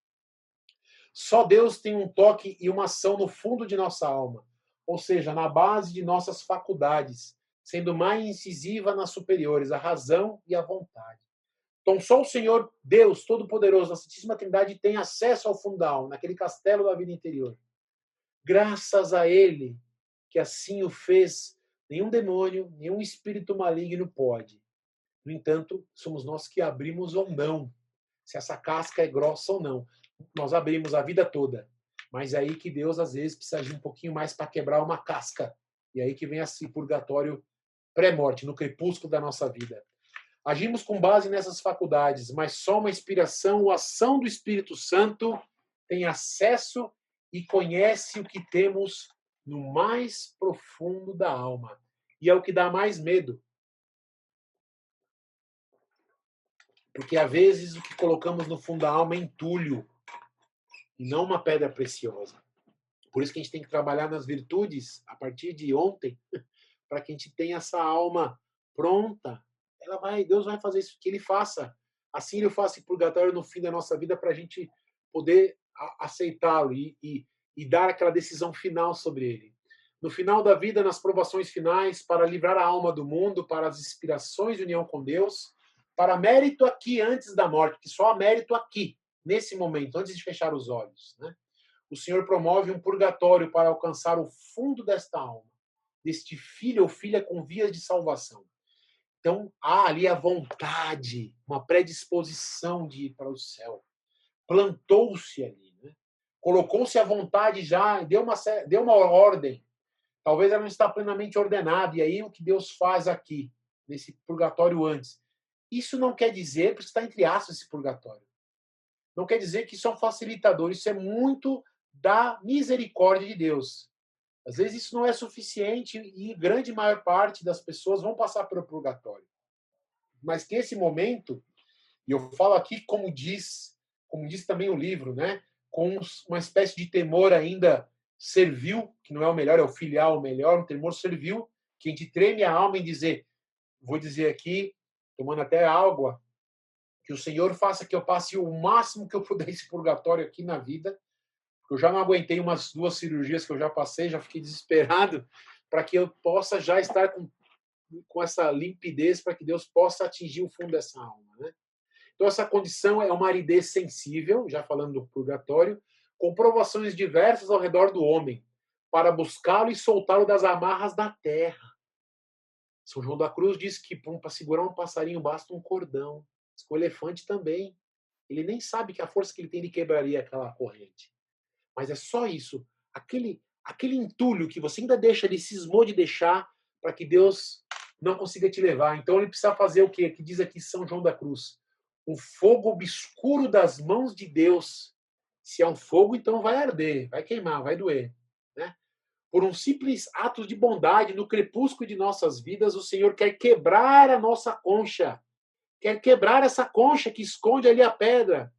Só Deus tem um toque e uma ação no fundo de nossa alma, ou seja, na base de nossas faculdades, sendo mais incisiva nas superiores, a razão e a vontade. Então, só o Senhor, Deus Todo-Poderoso, na Santíssima Trindade, tem acesso ao fundo da alma, naquele castelo da vida interior. Graças a Ele, que assim o fez, nenhum demônio, nenhum espírito maligno pode. No entanto, somos nós que abrimos ou não, se essa casca é grossa ou não. Nós abrimos a vida toda. Mas é aí que Deus, às vezes, precisa agir um pouquinho mais para quebrar uma casca. E aí que vem esse purgatório pré-morte, no crepúsculo da nossa vida. Agimos com base nessas faculdades, mas só uma inspiração ou ação do Espírito Santo tem acesso e conhece o que temos no mais profundo da alma. E é o que dá mais medo. Porque, às vezes, o que colocamos no fundo da alma é entulho e não uma pedra preciosa. Por isso que a gente tem que trabalhar nas virtudes a partir de ontem, para que a gente tenha essa alma pronta. Deus vai fazer isso, que Ele faça. Assim Ele faz esse purgatório no fim da nossa vida para a gente poder aceitá-lo e dar aquela decisão final sobre Ele. No final da vida, nas provações finais, para livrar a alma do mundo, para as inspirações de união com Deus, para mérito aqui antes da morte, que só há mérito aqui, nesse momento, antes de fechar os olhos, né? O Senhor promove um purgatório para alcançar o fundo desta alma, deste filho ou filha com vias de salvação. Então, há ali a vontade, uma predisposição de ir para o céu. Plantou-se ali, né? Colocou-se à vontade já, deu uma ordem. Talvez ela não está plenamente ordenada. E aí o que Deus faz aqui, nesse purgatório antes? Isso não quer dizer, porque está entre aspas esse purgatório. Não quer dizer que isso é um facilitador. Isso é muito da misericórdia de Deus. Às vezes isso não é suficiente e grande maior parte das pessoas vão passar pelo purgatório. Mas que esse momento, e eu falo aqui como diz também o livro, né? Com uma espécie de temor ainda servil, que não é o melhor, é o filial o melhor, um temor servil, que a gente treme a alma em dizer, vou dizer aqui, tomando até água, que o Senhor faça que eu passe o máximo que eu puder esse purgatório aqui na vida. Eu já não aguentei umas 2 cirurgias que eu já passei, já fiquei desesperado, para que eu possa já estar com essa limpidez, para que Deus possa atingir o fundo dessa alma, né? Então, essa condição é uma aridez sensível, já falando do purgatório, com provações diversas ao redor do homem, para buscá-lo e soltá-lo das amarras da terra. São João da Cruz diz que para segurar um passarinho basta um cordão. O elefante também. Ele nem sabe que a força que ele tem, ele quebraria aquela corrente. Mas é só isso. Aquele entulho que você ainda deixa, ele cismou de deixar para que Deus não consiga te levar. Então ele precisa fazer o quê? Que diz aqui São João da Cruz. O fogo obscuro das mãos de Deus. Se é um fogo, então vai arder, vai queimar, vai doer. Né? Por um simples ato de bondade, no crepúsculo de nossas vidas, o Senhor quer quebrar a nossa concha. Quer quebrar essa concha que esconde ali a pedra.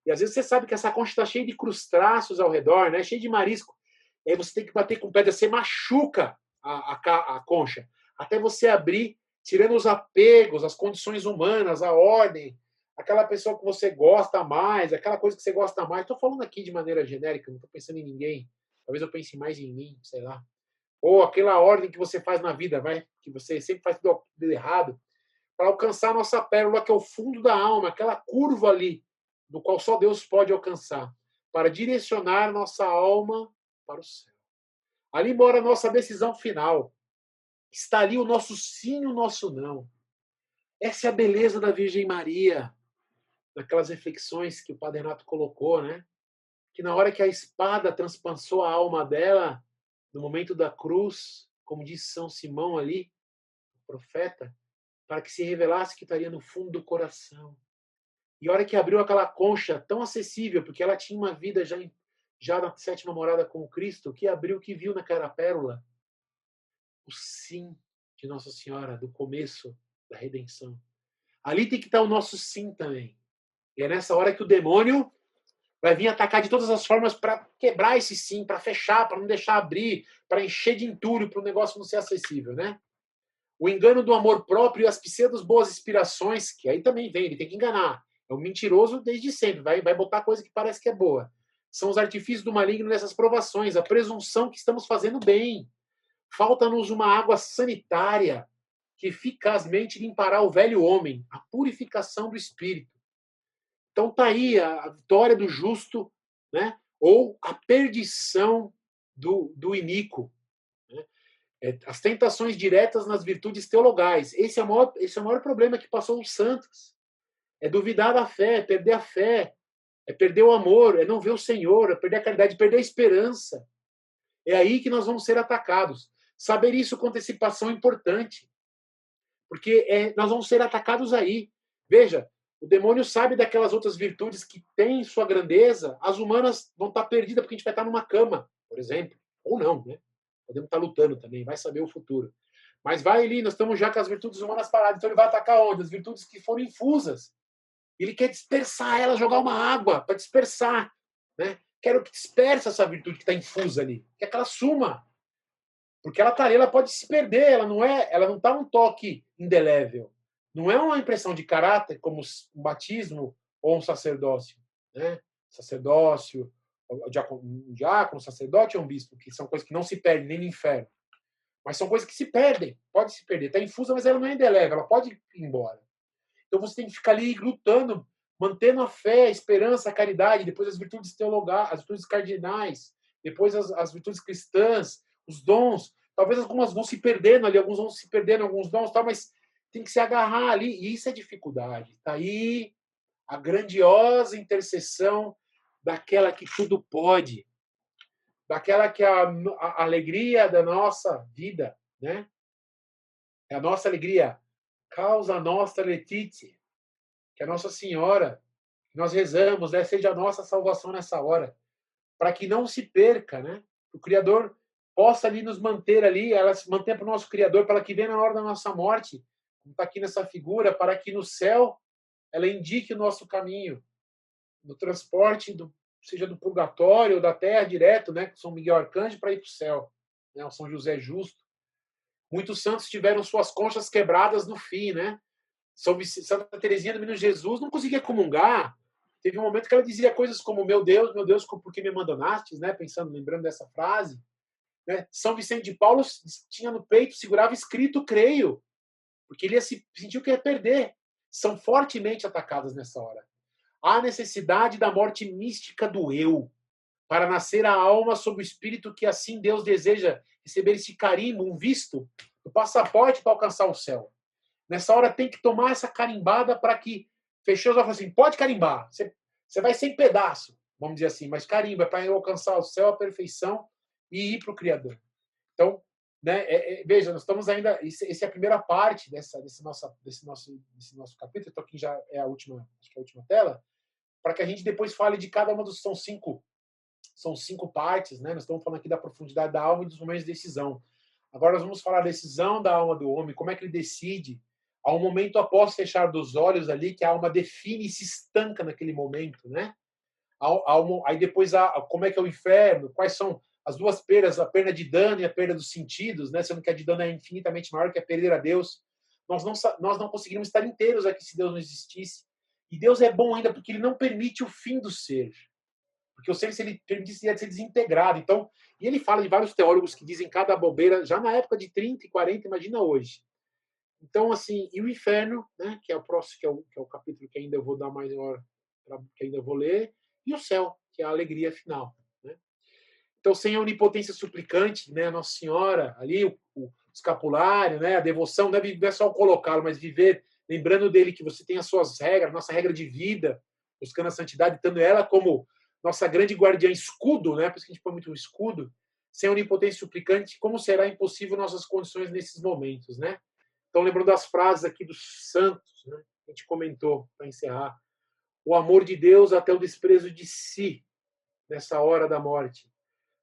E às vezes você sabe que essa concha está cheia de crustáceos ao redor, né? Cheia de marisco. E aí você tem que bater com pedra, você machuca a concha. Até você abrir, tirando os apegos, as condições humanas, a ordem, aquela pessoa que você gosta mais, aquela coisa que você gosta mais. Estou falando aqui de maneira genérica, não estou pensando em ninguém. Talvez eu pense mais em mim, sei lá. Ou aquela ordem que você faz na vida, vai, que você sempre faz tudo errado, para alcançar a nossa pérola, que é o fundo da alma, aquela curva ali, do qual só Deus pode alcançar, para direcionar nossa alma para o céu. Ali mora a nossa decisão final. Está ali o nosso sim e o nosso não. Essa é a beleza da Virgem Maria, naquelas reflexões que o Padre Renato colocou, né? Que na hora que a espada transpassou a alma dela, no momento da cruz, como disse São Simão ali, o profeta, para que se revelasse que estaria no fundo do coração. E a hora que abriu aquela concha tão acessível, porque ela tinha uma vida já na sétima morada com o Cristo, que abriu, que viu naquela pérola o sim de Nossa Senhora, do começo da redenção. Ali tem que estar o nosso sim também. E é nessa hora que o demônio vai vir atacar de todas as formas para quebrar esse sim, para fechar, para não deixar abrir, para encher de entulho, para o negócio não ser acessível, né? O engano do amor próprio e as pseudos boas inspirações, que aí também vem, ele tem que enganar. É um mentiroso desde sempre, vai botar coisa que parece que é boa. São os artifícios do maligno nessas provações, a presunção que estamos fazendo bem. Falta-nos uma água sanitária que eficazmente limpará o velho homem, a purificação do espírito. Então tá aí a vitória do justo, né? Ou a perdição do iníquo. Né? As tentações diretas nas virtudes teologais. Esse é o maior problema que passou os santos. É duvidar da fé, é perder a fé, é perder o amor, é não ver o Senhor, é perder a caridade, perder a esperança. É aí que nós vamos ser atacados. Saber isso com antecipação é importante, porque nós vamos ser atacados aí. Veja, o demônio sabe daquelas outras virtudes que têm sua grandeza, as humanas vão estar perdidas porque a gente vai estar numa cama, por exemplo. Ou não, né? Podemos estar lutando também, vai saber o futuro. Mas vai ali, nós estamos já com as virtudes humanas paradas, então ele vai atacar onde? As virtudes que foram infusas. Ele quer dispersar ela, jogar uma água para dispersar. Né? Quero que disperse essa virtude que está infusa ali. Quer que ela suma. Porque ela tá ali, ela pode se perder, ela não tá um toque indelével. Não é uma impressão de caráter como um batismo ou um sacerdócio, né? Sacerdócio, um diácono, um sacerdote ou um bispo, que são coisas que não se perdem nem no inferno. Mas são coisas que se perdem, pode se perder. Está infusa, mas ela não é indelével, ela pode ir embora. Então você tem que ficar ali lutando, mantendo a fé, a esperança, a caridade, depois as virtudes teologais, as virtudes cardinais, depois as virtudes cristãs, os dons. Talvez algumas vão se perdendo ali, alguns vão se perdendo, alguns dons, tal, mas tem que se agarrar ali, e isso é dificuldade. Está aí a grandiosa intercessão daquela que tudo pode, daquela que é a alegria da nossa vida, né? É a nossa alegria, causa nostra Letitia, que a Nossa Senhora, que nós rezamos, né, seja a nossa salvação nessa hora, para que não se perca, né? O Criador possa ali nos manter ali, ela se mantenha para o nosso Criador, para que venha na hora da nossa morte, como está aqui nessa figura, para que no céu ela indique o nosso caminho, no transporte, seja do purgatório ou da terra direto, né, com São Miguel Arcanjo, para ir para o céu, né, o São José Justo. Muitos santos tiveram suas conchas quebradas no fim, né? Santa Teresinha do Menino Jesus não conseguia comungar. Teve um momento que ela dizia coisas como meu Deus, por que me abandonastes, né? Pensando, lembrando dessa frase. Né? São Vicente de Paulo tinha no peito, segurava escrito, creio, porque ele sentiu que ia perder. São fortemente atacadas nessa hora. Há necessidade da morte mística do eu, para nascer a alma sob o espírito que assim Deus deseja receber esse carimbo, um visto, o passaporte para alcançar o céu. Nessa hora tem que tomar essa carimbada para que fechou os olhos assim, pode carimbar, você vai sem pedaço, vamos dizer assim, mas carimba para alcançar o céu, a perfeição e ir para o Criador. Então, né, veja, nós estamos ainda, essa é a primeira parte desse nosso capítulo, então aqui já é a última, acho que é a última tela, para que a gente depois fale de cada uma são cinco partes, né? Nós estamos falando aqui da profundidade da alma e dos momentos de decisão. Agora nós vamos falar da decisão da alma do homem, como é que ele decide. Há um momento após fechar dos olhos ali que a alma define e se estanca naquele momento, né? Aí depois como é que é o inferno, quais são as duas perdas, a perda de dano e a perda dos sentidos, né? Sendo que a de dano é infinitamente maior que a perder a Deus. Nós não conseguiríamos estar inteiros aqui se Deus não existisse. E Deus é bom ainda porque ele não permite o fim do ser. Porque o ser, se ele permitisse, ia ser desintegrado. Então, e ele fala de vários teólogos que dizem cada bobeira, já na época de 30 e 40, imagina hoje. Então, assim, e o inferno, né, que é o próximo, que é o capítulo que ainda eu vou dar mais hora, que ainda vou ler, e o céu, que é a alegria final. Né? Então, sem a onipotência suplicante, né, Nossa Senhora, ali, escapulário, né? A devoção não é só colocá-lo, mas viver lembrando dele que você tem as suas regras, nossa regra de vida, buscando a santidade, tendo ela como nossa grande guardiã, escudo, né? Por isso que a gente põe muito o escudo. Sem onipotência suplicante, como será impossível nossas condições nesses momentos, né? Então, lembrando das frases aqui dos santos, né? A gente comentou, para encerrar. O amor de Deus até o desprezo de si, nessa hora da morte.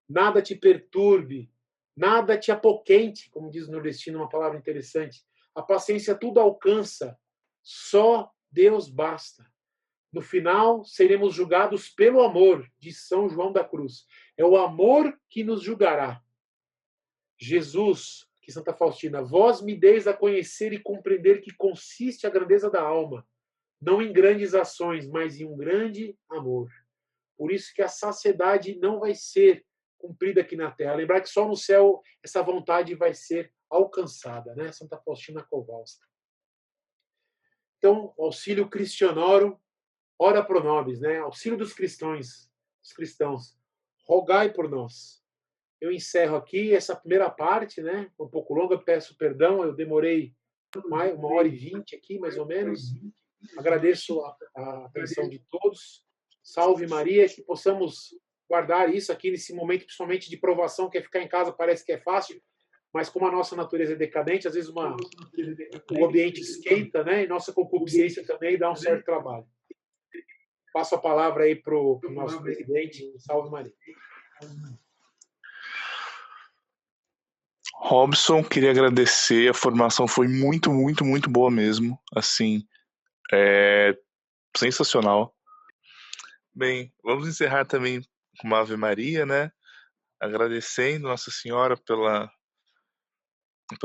Nada te perturbe, nada te apoquente, como diz o nordestino, uma palavra interessante. A paciência tudo alcança, só Deus basta. No final, seremos julgados pelo amor, de São João da Cruz. É o amor que nos julgará. Jesus, que Santa Faustina, vós me deis a conhecer e compreender que consiste a grandeza da alma, não em grandes ações, mas em um grande amor. Por isso que a saciedade não vai ser cumprida aqui na Terra. Lembrar que só no céu essa vontade vai ser alcançada, né? Santa Faustina Kowalska. Então, auxílio Christianorum, ora pro nobis, né? Auxílio dos cristãos, rogai por nós. Eu encerro aqui essa primeira parte, né? Um pouco longa, peço perdão, eu demorei mais 1h20 aqui, mais ou menos. Agradeço a atenção de todos. Salve Maria, que possamos guardar isso aqui nesse momento, principalmente de provação, que é ficar em casa parece que é fácil, mas como a nossa natureza é decadente, às vezes o ambiente esquenta, né? E nossa concupiscência também dá um certo trabalho. Passo a palavra aí para o nosso presidente. Salve Maria. Robson, queria agradecer, a formação foi muito, muito, muito boa mesmo, assim, sensacional. Bem, vamos encerrar também com uma Ave Maria, né? Agradecendo Nossa Senhora pela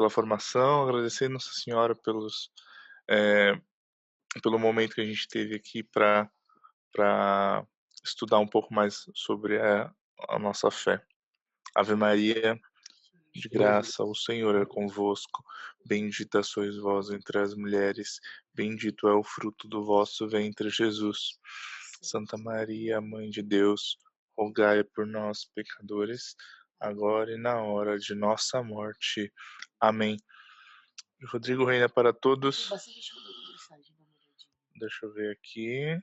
formação, agradecendo Nossa Senhora pelo momento que a gente teve aqui para estudar um pouco mais sobre a nossa fé. Ave Maria, de graça, o Senhor é convosco. Bendita sois vós entre as mulheres, bendito é o fruto do vosso ventre, Jesus. Santa Maria, Mãe de Deus, rogai por nós, pecadores, agora e na hora de nossa morte. Amém. Rodrigo reina para todos. Deixa eu ver aqui.